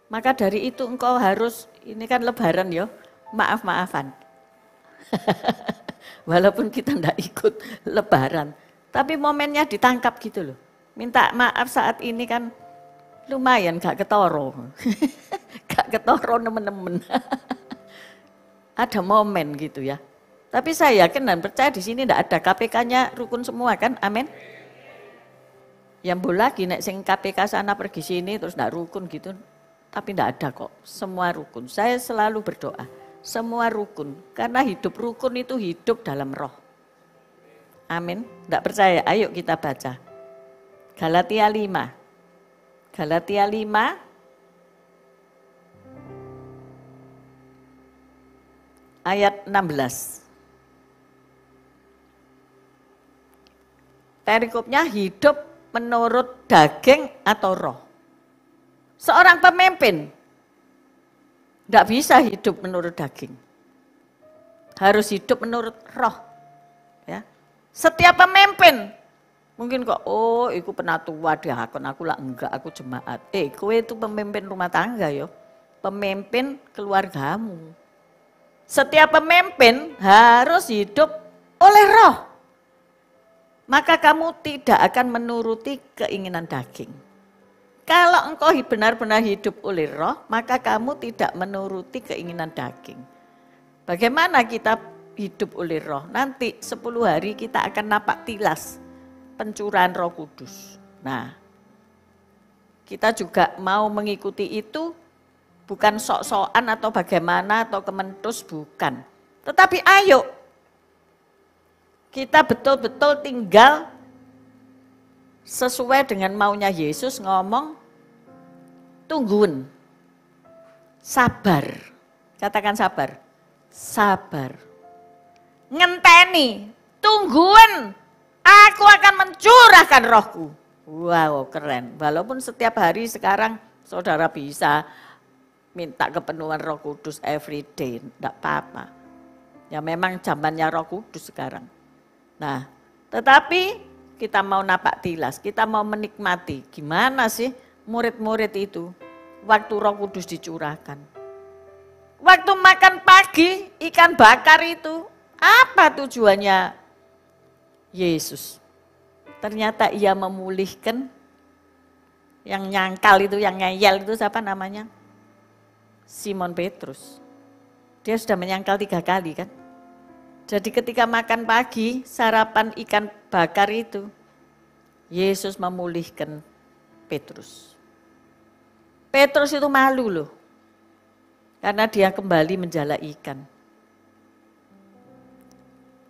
Maka dari itu engkau harus, ini kan lebaran ya, maaf-maafan. Walaupun kita tidak ikut lebaran, tapi momennya ditangkap gitu loh. Minta maaf saat ini kan lumayan gak ketoro. Gak ketoro nemen-nemen. Ada momen gitu ya. Tapi saya yakin dan percaya di sini tidak ada, KPK-nya rukun semua kan, amin. Yang boleh lagi nek sing KPK sana pergi sini terus ndak rukun gitu. Tapi ndak ada kok, semua rukun. Saya selalu berdoa, semua rukun. Karena hidup rukun itu hidup dalam roh. Amin. Ndak percaya? Ayo kita baca. Galatia 5. Galatia 5 ayat 16. Perikopnya hidup menurut daging atau roh. Seorang pemimpin tidak bisa hidup menurut daging. Harus hidup menurut roh. Ya. Setiap pemimpin, mungkin kok, oh itu penatua diakon, aku lah enggak, aku jemaat. Kowe itu pemimpin rumah tangga yo. Pemimpin keluargamu. Setiap pemimpin harus hidup oleh roh. Maka kamu tidak akan menuruti keinginan daging. Kalau engkau benar-benar hidup oleh roh, maka kamu tidak menuruti keinginan daging. Bagaimana kita hidup oleh roh? Nanti 10 hari kita akan napak tilas pencurahan Roh Kudus. Nah, kita juga mau mengikuti itu, bukan sok-sokan atau bagaimana atau kementus, bukan. Tetapi ayo, kita betul-betul tinggal sesuai dengan maunya Yesus, ngomong tungguin, sabar, katakan sabar, sabar, ngenteni, tungguin, aku akan mencurahkan rohku. Wow, keren. Walaupun setiap hari sekarang saudara bisa minta kepenuhan Roh Kudus every day, enggak apa-apa. Ya memang zamannya Roh Kudus sekarang. Nah, tetapi kita mau napak tilas, kita mau menikmati gimana sih murid-murid itu waktu Roh Kudus dicurahkan. Waktu makan pagi ikan bakar itu, apa tujuannya Yesus? Ternyata ia memulihkan yang nyangkal itu, yang ngeyel itu siapa namanya? Simon Petrus. Dia sudah menyangkal 3 kali kan? Jadi ketika makan pagi, sarapan ikan bakar itu, Yesus memulihkan Petrus. Petrus itu malu loh, karena dia kembali menjala ikan.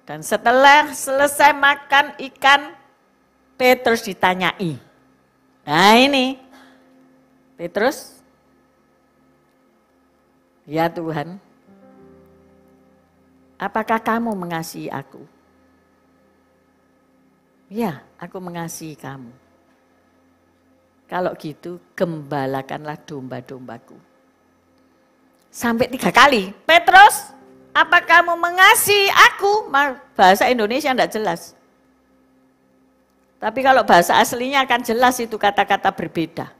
Dan setelah selesai makan ikan, Petrus ditanyai. Nah ini, Petrus, ya Tuhan, apakah kamu mengasihi aku? Ya, aku mengasihi kamu. Kalau gitu, gembalakanlah domba-dombaku. Sampai 3 kali, Petrus, apa kamu mengasihi aku? Bahasa Indonesia tidak jelas. Tapi kalau bahasa aslinya akan jelas itu kata-kata berbeda.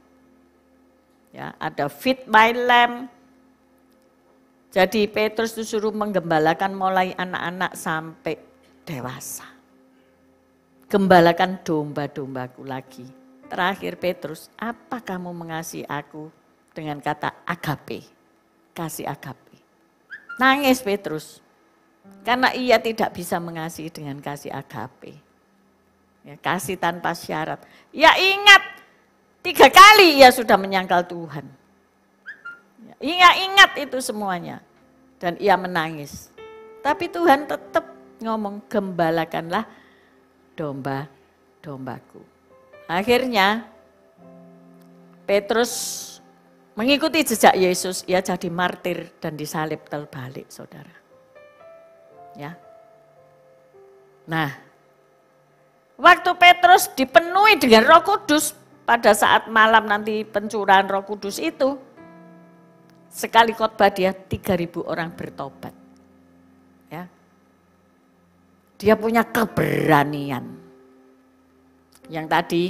Ya, ada feed my lamb. Jadi Petrus disuruh menggembalakan mulai anak-anak sampai dewasa. Gembalakan domba-dombaku lagi. Terakhir Petrus, apa kamu mengasihi aku? Dengan kata agape, kasih agape. Nangis Petrus, karena ia tidak bisa mengasihi dengan kasih agape. Ya, kasih tanpa syarat. Ya ingat, 3 kali ia sudah menyangkal Tuhan. Ya, ingat itu semuanya. Dan ia menangis. Tapi Tuhan tetap ngomong, gembalakanlah domba-dombaku. Akhirnya Petrus mengikuti jejak Yesus, ia jadi martir dan disalib terbalik, saudara. Ya. Nah, waktu Petrus dipenuhi dengan Roh Kudus, pada saat malam nanti pencurahan Roh Kudus itu, sekali khotbah dia 3.000 orang bertobat. Ya. Dia punya keberanian. Yang tadi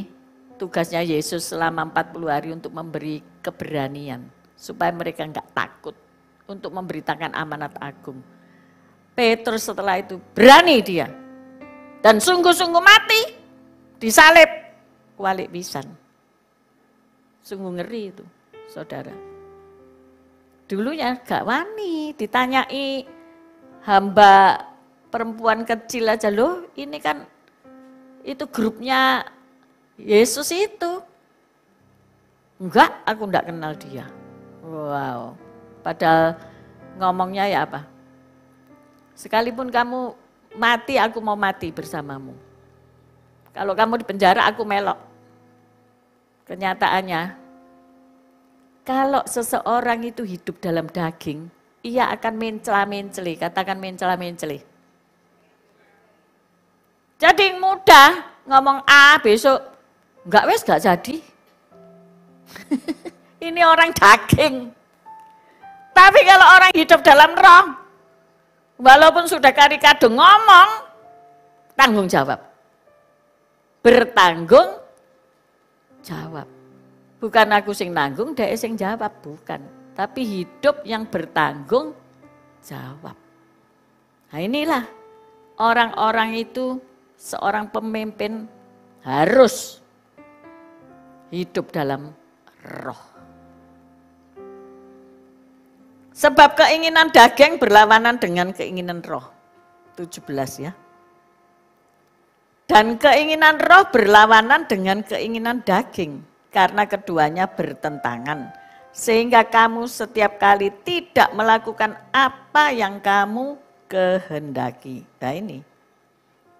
tugasnya Yesus selama 40 hari untuk memberi keberanian. Supaya mereka enggak takut untuk memberitakan amanat agung. Petrus setelah itu berani dia. Dan sungguh-sungguh mati, disalib, kualik pisan. Sungguh ngeri itu, saudara. Dulunya gak wani, ditanyai hamba perempuan kecil aja, loh ini kan itu grupnya Yesus itu. Enggak, aku enggak kenal dia. Wow, padahal ngomongnya ya apa? Sekalipun kamu mati, aku mau mati bersamamu. Kalau kamu di penjara, aku melok. Kenyataannya, kalau seseorang itu hidup dalam daging, ia akan mencela-menceli, katakan mencela-menceli. Jadi mudah ngomong A, besok enggak jadi. Ini orang daging. Tapi kalau orang hidup dalam roh, walaupun sudah kari kadung ngomong, tanggung jawab. Bertanggung jawab. Bukan aku sing nanggung, dia sing jawab, bukan. Tapi hidup yang bertanggung jawab. Nah inilah orang-orang itu, seorang pemimpin harus hidup dalam roh. Sebab keinginan daging berlawanan dengan keinginan roh. 17 ya. Dan keinginan roh berlawanan dengan keinginan daging. Karena keduanya bertentangan. Sehingga kamu setiap kali tidak melakukan apa yang kamu kehendaki. Nah ini.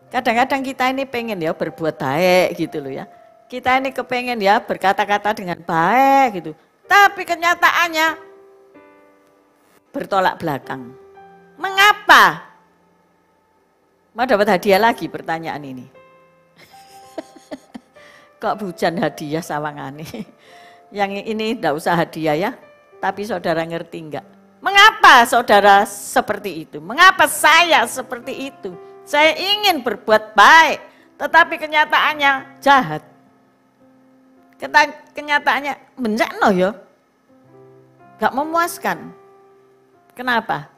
Kadang-kadang kita ini pengen ya berbuat baik gitu loh ya. Kita ini kepengen ya berkata-kata dengan baik gitu. Tapi kenyataannya bertolak belakang. Mengapa? Mau dapat hadiah lagi pertanyaan ini. Kok bujan hadiah sawangane. Yang ini enggak usah hadiah ya. Tapi saudara ngerti enggak? Mengapa saudara seperti itu? Mengapa saya seperti itu? Saya ingin berbuat baik, tetapi kenyataannya jahat. Kenyataannya bencana ya, gak memuaskan. Kenapa?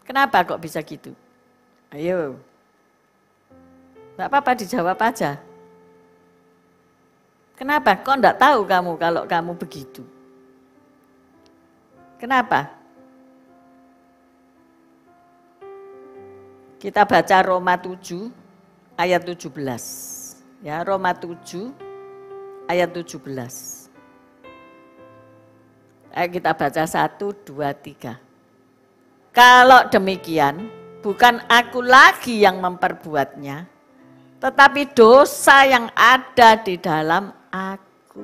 Kenapa kok bisa gitu? Ayo, gak apa-apa dijawab aja. Kenapa? Kok enggak tahu kamu kalau kamu begitu? Kenapa? Kita baca Roma 7 ayat 17. Ya, Roma 7 ayat 17. Ayo kita baca 1, 2, 3. Kalau demikian, bukan aku lagi yang memperbuatnya, tetapi dosa yang ada di dalam aku.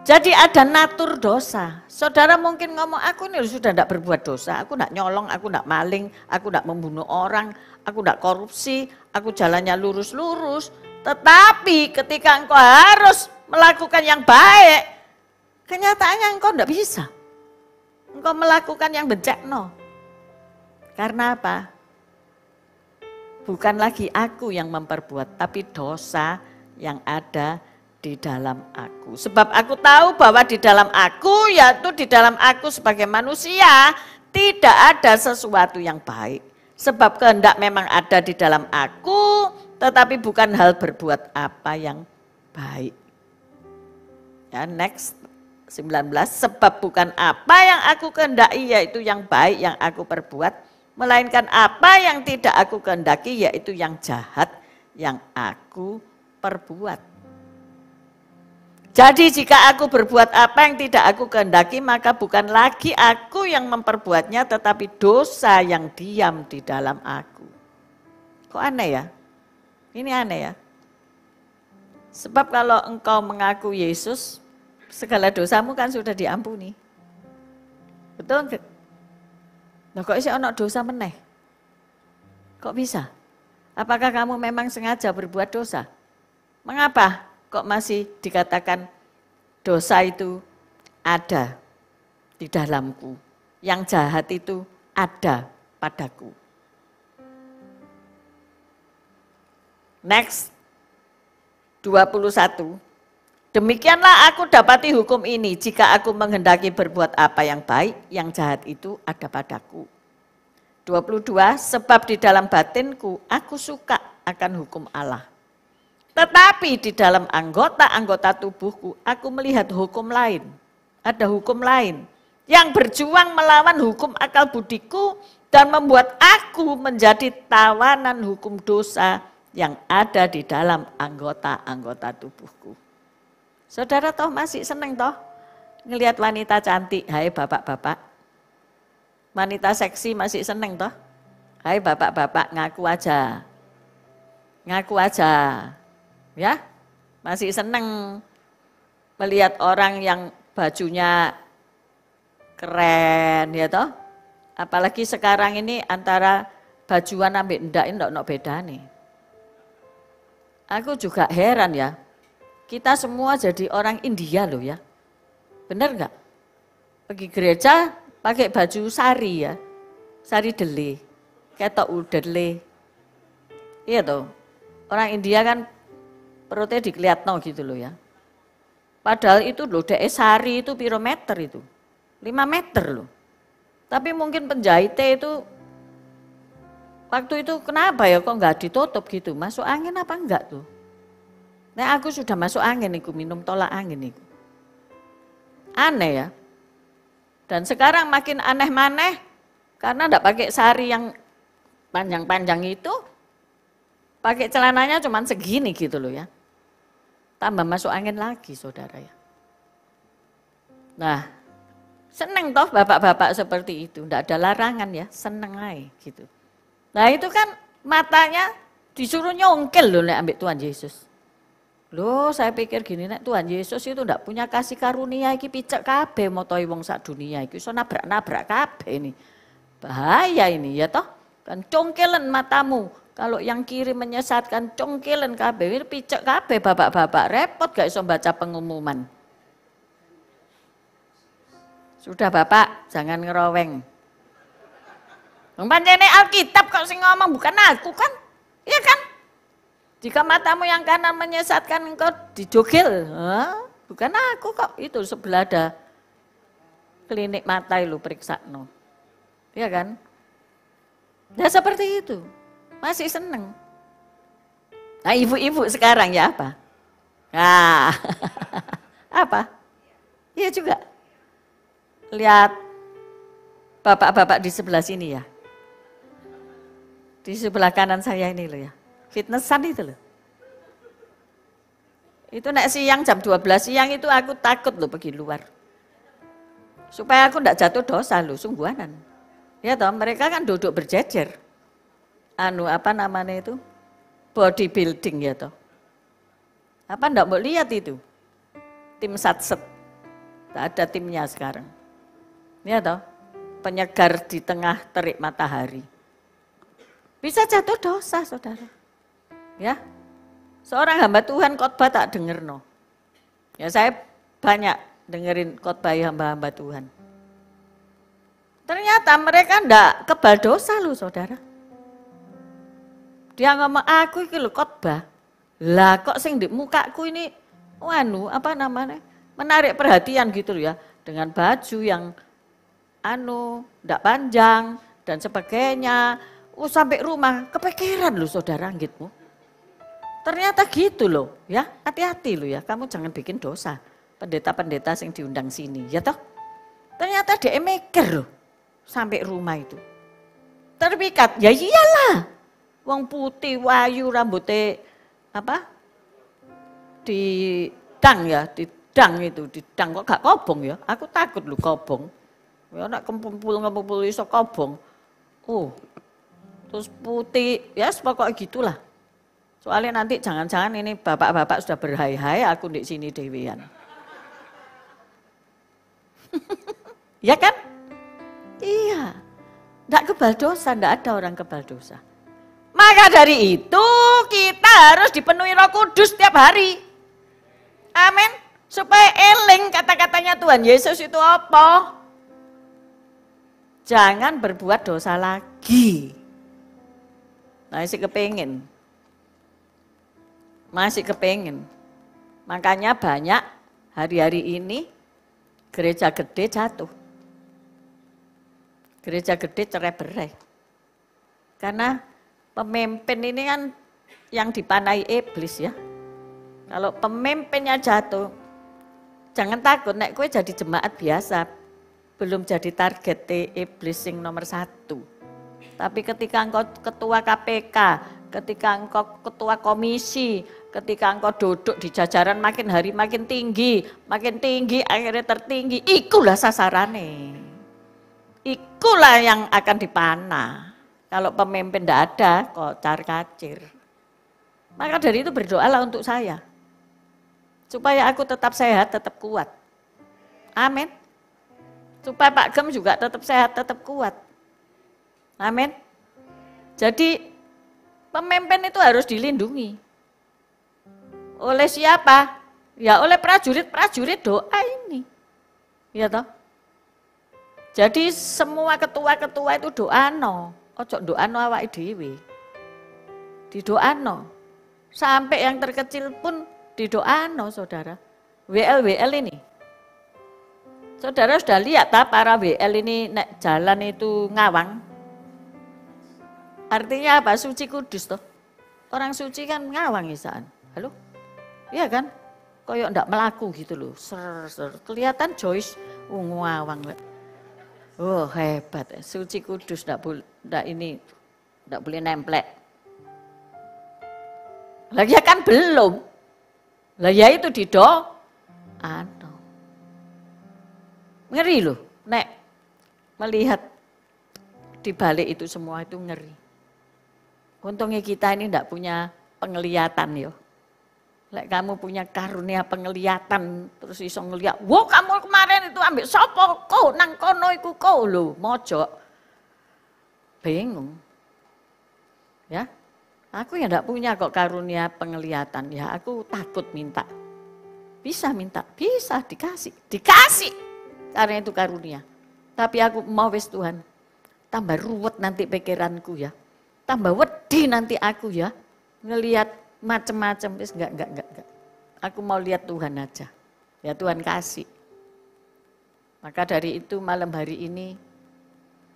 Jadi ada natur dosa. Saudara mungkin ngomong, aku ini sudah tidak berbuat dosa, aku tidak nyolong, aku tidak maling, aku tidak membunuh orang, aku tidak korupsi, aku jalannya lurus-lurus. Tetapi ketika engkau harus melakukan yang baik, kenyataannya engkau tidak bisa. Engkau melakukan yang bencana. Karena apa? Bukan lagi aku yang memperbuat, tapi dosa yang ada di dalam aku. Sebab aku tahu bahwa di dalam aku, yaitu di dalam aku sebagai manusia, tidak ada sesuatu yang baik. Sebab kehendak memang ada di dalam aku, tetapi bukan hal berbuat apa yang baik. Ya, next 19, sebab bukan apa yang aku kehendaki yaitu yang baik yang aku perbuat, melainkan apa yang tidak aku kehendaki yaitu yang jahat yang aku perbuat. Jadi jika aku berbuat apa yang tidak aku kehendaki, maka bukan lagi aku yang memperbuatnya, tetapi dosa yang diam di dalam aku. Kok aneh ya? Ini aneh ya? Sebab kalau engkau mengaku Yesus, segala dosamu kan sudah diampuni. Betul enggak? Nah kok isi ono dosa meneh? Kok bisa? Apakah kamu memang sengaja berbuat dosa? Mengapa kok masih dikatakan dosa itu ada di dalamku, yang jahat itu ada padaku? Next, 21. Demikianlah aku dapati hukum ini, jika aku menghendaki berbuat apa yang baik, yang jahat itu ada padaku. 22, sebab di dalam batinku aku suka akan hukum Allah. Tetapi di dalam anggota-anggota tubuhku aku melihat hukum lain. Ada hukum lain yang berjuang melawan hukum akal budiku dan membuat aku menjadi tawanan hukum dosa yang ada di dalam anggota-anggota tubuhku. Saudara toh masih seneng toh ngelihat wanita cantik, hai bapak-bapak. Wanita seksi masih seneng toh? Hai bapak-bapak, ngaku aja. Ngaku aja. Ya, masih seneng melihat orang yang bajunya keren ya toh. Apalagi sekarang ini antara bajuan ambek ndak ono beda nih. Aku juga heran ya. Kita semua jadi orang India loh ya. Benar enggak? Pergi gereja pakai baju sari ya. Sari dele. Ketok udele. Iya toh. Orang India kan perutnya dikelihatno gitu loh ya. Padahal itu loh dek sari itu piro meter itu? 5 meter loh. Tapi mungkin penjahitnya itu waktu itu kenapa ya kok nggak ditutup gitu? Masuk angin apa enggak tuh? Nah aku sudah masuk angin nih, minum tolak angin nih. Aneh ya. Dan sekarang makin aneh maneh karena enggak pakai sari yang panjang-panjang itu. Pakai celananya cuma segini gitu loh ya. Tambah masuk angin lagi saudara ya. Nah seneng toh bapak-bapak seperti itu. Enggak ada larangan ya, seneng aja gitu. Nah itu kan matanya disuruh nyongkel loh ambil Tuhan Yesus. Loh saya pikir gini, nek Tuhan Yesus itu ndak punya kasih karunia iki picek kabeh motohi wong sak dunia iki iso nabrak-nabrak kabeh ini. Bahaya ini ya toh. Kan congkelen matamu. Kalau yang kiri menyesatkan congkelen kabeh, picek kabeh bapak-bapak, repot gak iso baca pengumuman. Sudah Bapak, jangan ngeroweng. Pancene Alkitab kok sing ngomong bukan aku kan? Iya kan? Jika matamu yang kanan menyesatkan engkau dijogel, bukan aku kok, itu sebelah ada klinik mata lu periksa no, ya kan? Nah seperti itu, masih seneng. Nah ibu-ibu sekarang ya apa? Nah, apa? Iya juga, lihat bapak-bapak di sebelah sini ya, di sebelah kanan saya ini loh ya. Fitnessan itu loh. Itu nek siang jam 12 siang itu aku takut loh pergi luar. Supaya aku enggak jatuh dosa loh, sungguhanan. Ya toh, mereka kan duduk berjejer. Apa namanya itu? Bodybuilding ya toh. Apa enggak mau lihat itu? Tim satset. Tak ada timnya sekarang. Ya toh, penyegar di tengah terik matahari. Bisa jatuh dosa, saudara. Ya, seorang hamba Tuhan khotbah tak denger no. Ya saya banyak dengerin khotbah hamba-hamba Tuhan. Ternyata mereka enggak kebal dosa loh saudara. Dia ngomong, aku ini loh khotbah. Lah kok sing di mukaku ini, apa namanya, menarik perhatian gitu loh ya. Dengan baju yang enggak panjang dan sebagainya. Sampai rumah kepikiran loh saudara gitu. Ternyata gitu loh ya, hati-hati loh ya, kamu jangan bikin dosa. Pendeta-pendeta yang diundang sini, ya toh. Ternyata dia mikir loh, sampai rumah itu. Terpikat, ya iyalah. Wong putih, wayu, rambutnya didang ya, didang itu, didang kok gak kobong ya. Aku takut loh kobong. Ya nak kempul iso kobong. Terus putih, ya pokoknya gitulah. Soalnya nanti jangan-jangan ini bapak-bapak sudah berhai-hai, aku di sini dewean. Ya kan? Iya. Enggak kebal dosa, enggak ada orang kebal dosa. Maka dari itu kita harus dipenuhi Roh Kudus setiap hari. Amin. Supaya eling kata-katanya Tuhan Yesus itu apa? Jangan berbuat dosa lagi. Masih kepengin. Makanya banyak hari-hari ini gereja gede jatuh. Gereja gede cerai-berai. Karena pemimpin ini kan yang dipanai iblis ya. Kalau pemimpinnya jatuh, jangan takut, nek kowe jadi jemaat biasa, belum jadi target iblis yang nomor 1. Tapi ketika engkau ketua KPK, ketika engkau ketua komisi, ketika engkau duduk di jajaran makin hari makin tinggi, akhirnya tertinggi, ikulah sasarannya. Ikulah yang akan dipanah. Kalau pemimpin tidak ada, kocar-kacir. Maka dari itu berdoalah untuk saya. Supaya aku tetap sehat, tetap kuat. Amin. Supaya Pak Gem juga tetap sehat, tetap kuat. Amin. Jadi pemimpin itu harus dilindungi. Oleh siapa? Ya oleh prajurit-prajurit doa ini. Ya toh? Jadi semua ketua-ketua itu doano. Ojo doano awake dhewe. Didoano. Sampai yang terkecil pun didoano, saudara. WL ini. Saudara sudah lihat tak para WL ini nek jalan itu ngawang. Artinya apa? Suci kudus toh. Orang suci kan ngawang isaan. Halo? Iya kan? Koyok ndak melaku gitu loh. Ser. Kelihatan Joyce ngawang. Oh hebat. Suci kudus ndak boleh nemplek. Lagi kan belum. Lah ya itu ngeri loh. Nek melihat di balik itu semua itu ngeri. Untungnya kita ini enggak punya penglihatan yo. Lek kamu punya karunia penglihatan terus iso ngeliat, "Wah, kamu kemarin itu ambil sopo kok nang kono iku kok lho, mojok." Bingung. Ya. Aku ya enggak punya kok karunia penglihatan. Ya aku takut minta. Bisa minta, bisa dikasih. Karena itu karunia. Tapi aku mau wis Tuhan. Tambah ruwet nanti pikiranku ya. Tambah wedi nanti aku ya, ngelihat macam-macam, enggak. Aku mau lihat Tuhan aja. Ya Tuhan kasih. Maka dari itu malam hari ini,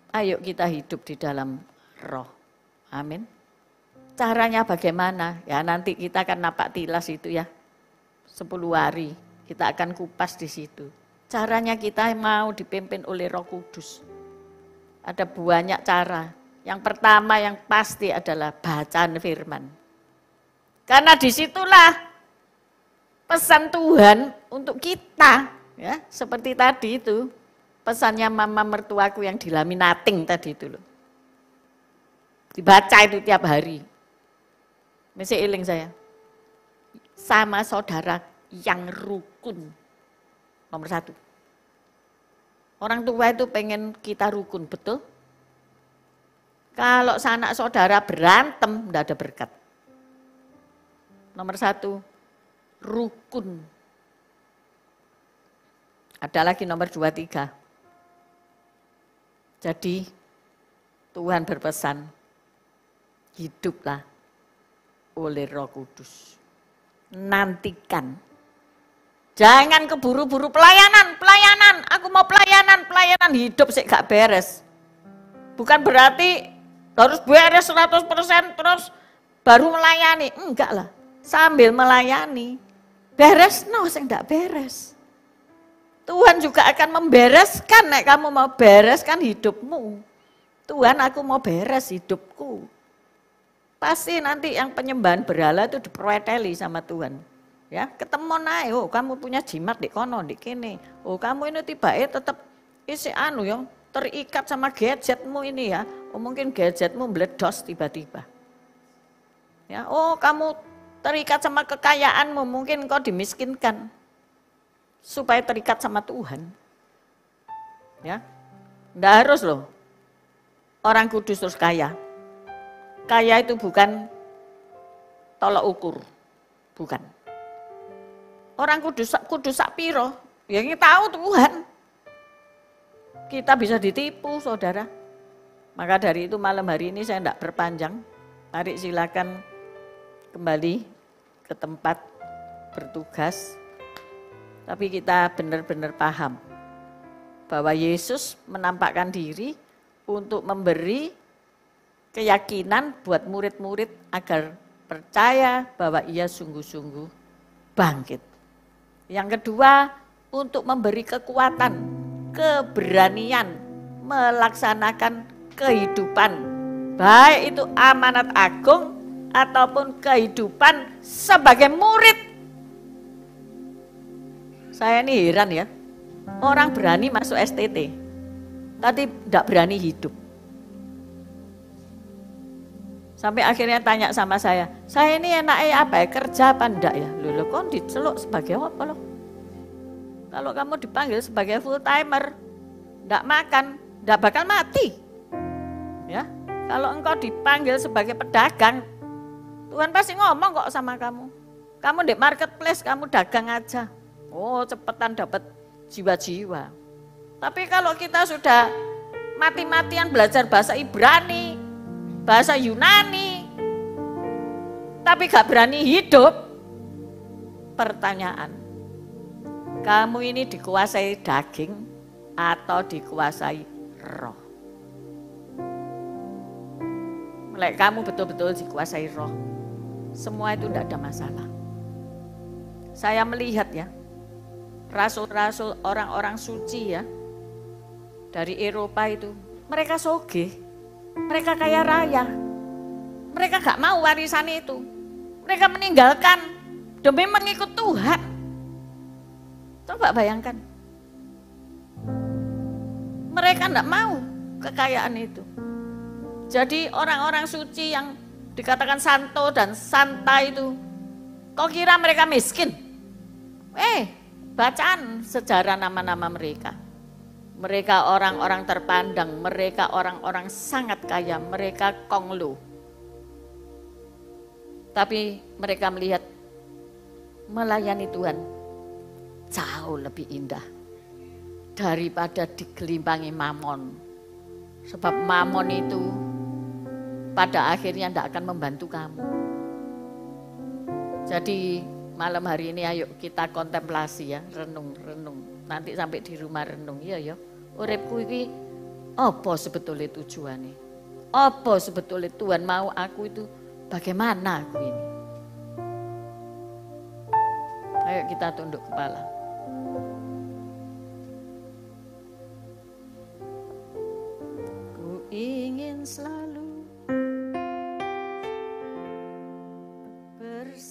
ayo kita hidup di dalam Roh. Amin. Caranya bagaimana? Ya nanti kita akan napak tilas itu ya. 10 hari kita akan kupas di situ. Caranya kita mau dipimpin oleh Roh Kudus. Ada banyak cara. Yang pertama yang pasti adalah bacaan firman. Karena disitulah pesan Tuhan untuk kita, ya, seperti tadi itu pesannya mama mertuaku yang dilaminating tadi itu loh. Dibaca itu tiap hari. Masih iling saya. Sama saudara yang rukun. Nomor 1. Orang tua itu pengen kita rukun, betul? Kalau sanak saudara berantem, enggak ada berkat. Nomor 1, rukun. Ada lagi nomor 2, 3. Jadi Tuhan berpesan, hiduplah oleh Roh Kudus. Nantikan. Jangan keburu-buru pelayanan. Aku mau pelayanan, hidup sih gak beres. Bukan berarti harus beres 100% terus baru melayani. Enggak lah. Sambil melayani, beres sing enggak beres. Tuhan juga akan membereskan, nek kamu mau bereskan hidupmu. Tuhan, aku mau beres hidupku. Pasti nanti yang penyembahan berhala itu diperweteli sama Tuhan. Ya, ketemu naik, oh kamu punya jimat di kono, di kene. Oh kamu ini tiba-tiba tetap isi yang terikat sama gadgetmu ini ya. Oh mungkin gadgetmu meledos tiba-tiba. Ya, oh kamu terikat sama kekayaanmu, mungkin kau dimiskinkan. Supaya terikat sama Tuhan. Ya. Enggak harus loh. Orang kudus terus kaya. Kaya itu bukan tolok ukur. Bukan. Orang kudus sak piro, yang tahu Tuhan. Kita bisa ditipu, saudara. Maka dari itu malam hari ini saya enggak berpanjang. Mari silakan kembali ke tempat bertugas. Tapi kita benar-benar paham bahwa Yesus menampakkan diri untuk memberi keyakinan buat murid-murid agar percaya bahwa ia sungguh-sungguh bangkit. Yang kedua, untuk memberi kekuatan, keberanian melaksanakan kehidupan, baik itu amanat agung ataupun kehidupan sebagai murid. Saya ini heran ya, orang berani masuk STT, tapi tidak berani hidup. Sampai akhirnya tanya sama saya ini enaknya apa ya, kerja apa enggak ya? Loh kok diceluk sebagai apa loh? Kalau kamu dipanggil sebagai full timer, enggak makan, enggak bakal mati. Ya, kalau engkau dipanggil sebagai pedagang, Tuhan pasti ngomong kok sama kamu. Kamu di marketplace, kamu dagang aja. Oh, cepetan dapat jiwa-jiwa. Tapi kalau kita sudah mati-matian belajar bahasa Ibrani, bahasa Yunani, tapi gak berani hidup, pertanyaan, kamu ini dikuasai daging atau dikuasai roh? Mulai kamu betul-betul dikuasai roh, semua itu tidak ada masalah. Saya melihat ya, rasul-rasul orang-orang suci ya, dari Eropa itu, mereka sogeh, mereka kaya raya, mereka gak mau warisan itu, mereka meninggalkan demi mengikut Tuhan. Coba bayangkan, mereka gak mau kekayaan itu. Jadi orang-orang suci yang dikatakan santo dan santa itu, kau kira mereka miskin? Bacaan sejarah nama-nama mereka. Mereka orang-orang terpandang, mereka orang-orang sangat kaya, mereka konglo. Tapi mereka melihat melayani Tuhan jauh lebih indah daripada digelimpangi mamon. Sebab mamon itu pada akhirnya tidak akan membantu kamu. Jadi malam hari ini ayo kita kontemplasi ya, renung. Nanti sampai di rumah renung, iya ya. Uripku iki apa sebetulnya tujuannya? Apa sebetulnya Tuhan mau aku itu, bagaimana aku ini? Ayo kita tunduk kepala. Ku ingin selalu bersama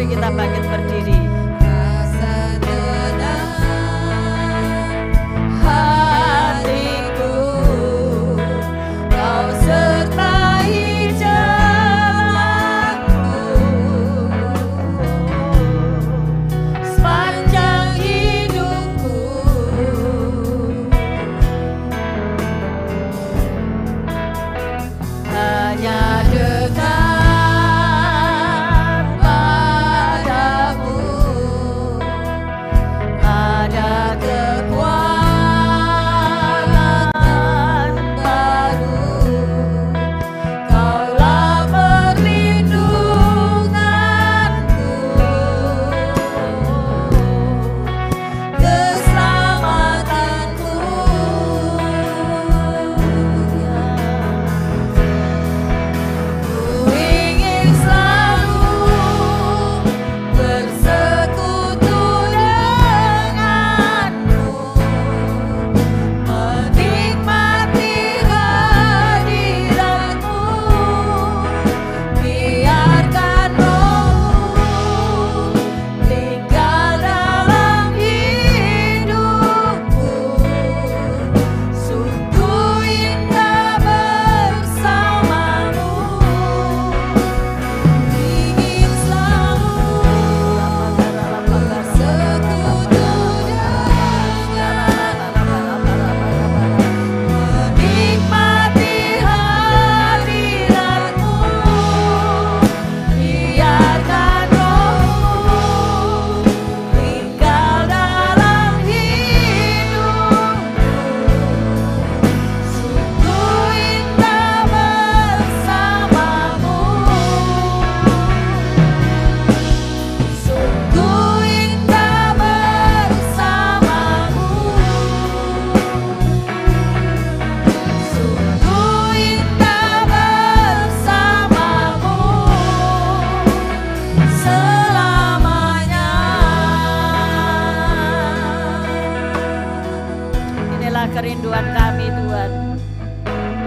Mari kita bangkit berdiri. Kerinduan kami Tuhan,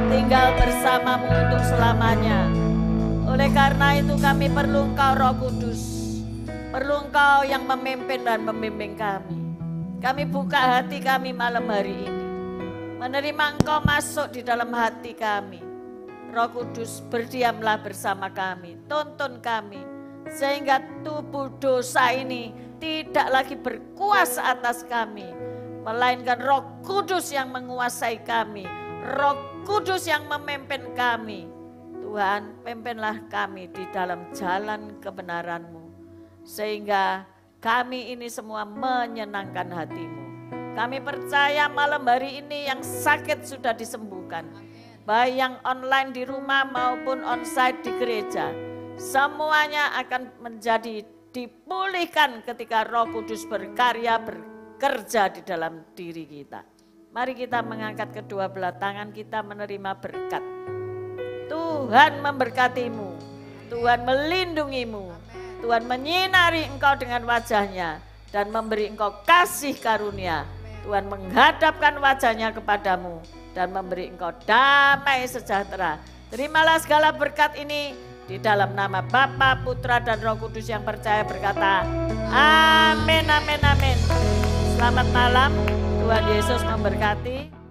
tinggal bersamamu untuk selamanya. Oleh karena itu kami perlu Engkau Roh Kudus, perlu Engkau yang memimpin dan membimbing kami. Kami buka hati kami malam hari ini, menerima Engkau masuk di dalam hati kami. Roh Kudus, berdiamlah bersama kami, tuntun kami, sehingga tubuh dosa ini tidak lagi berkuasa atas kami, melainkan Roh Kudus yang menguasai kami, Roh Kudus yang memimpin kami. Tuhan, pimpinlah kami di dalam jalan kebenaran-Mu, sehingga kami ini semua menyenangkan hati-Mu. Kami percaya malam hari ini yang sakit sudah disembuhkan, baik yang online di rumah maupun onsite di gereja. Semuanya akan menjadi dipulihkan ketika Roh Kudus berkarya, kerja di dalam diri kita. Mari kita mengangkat kedua belah tangan kita menerima berkat. Tuhan memberkatimu, Tuhan melindungimu, Tuhan menyinari engkau dengan wajahnya dan memberi engkau kasih karunia. Tuhan menghadapkan wajahnya kepadamu dan memberi engkau damai sejahtera. Terimalah segala berkat ini di dalam nama Bapa, Putra, dan Roh Kudus yang percaya berkata, amin, amin, amin. Selamat malam, Tuhan Yesus memberkati.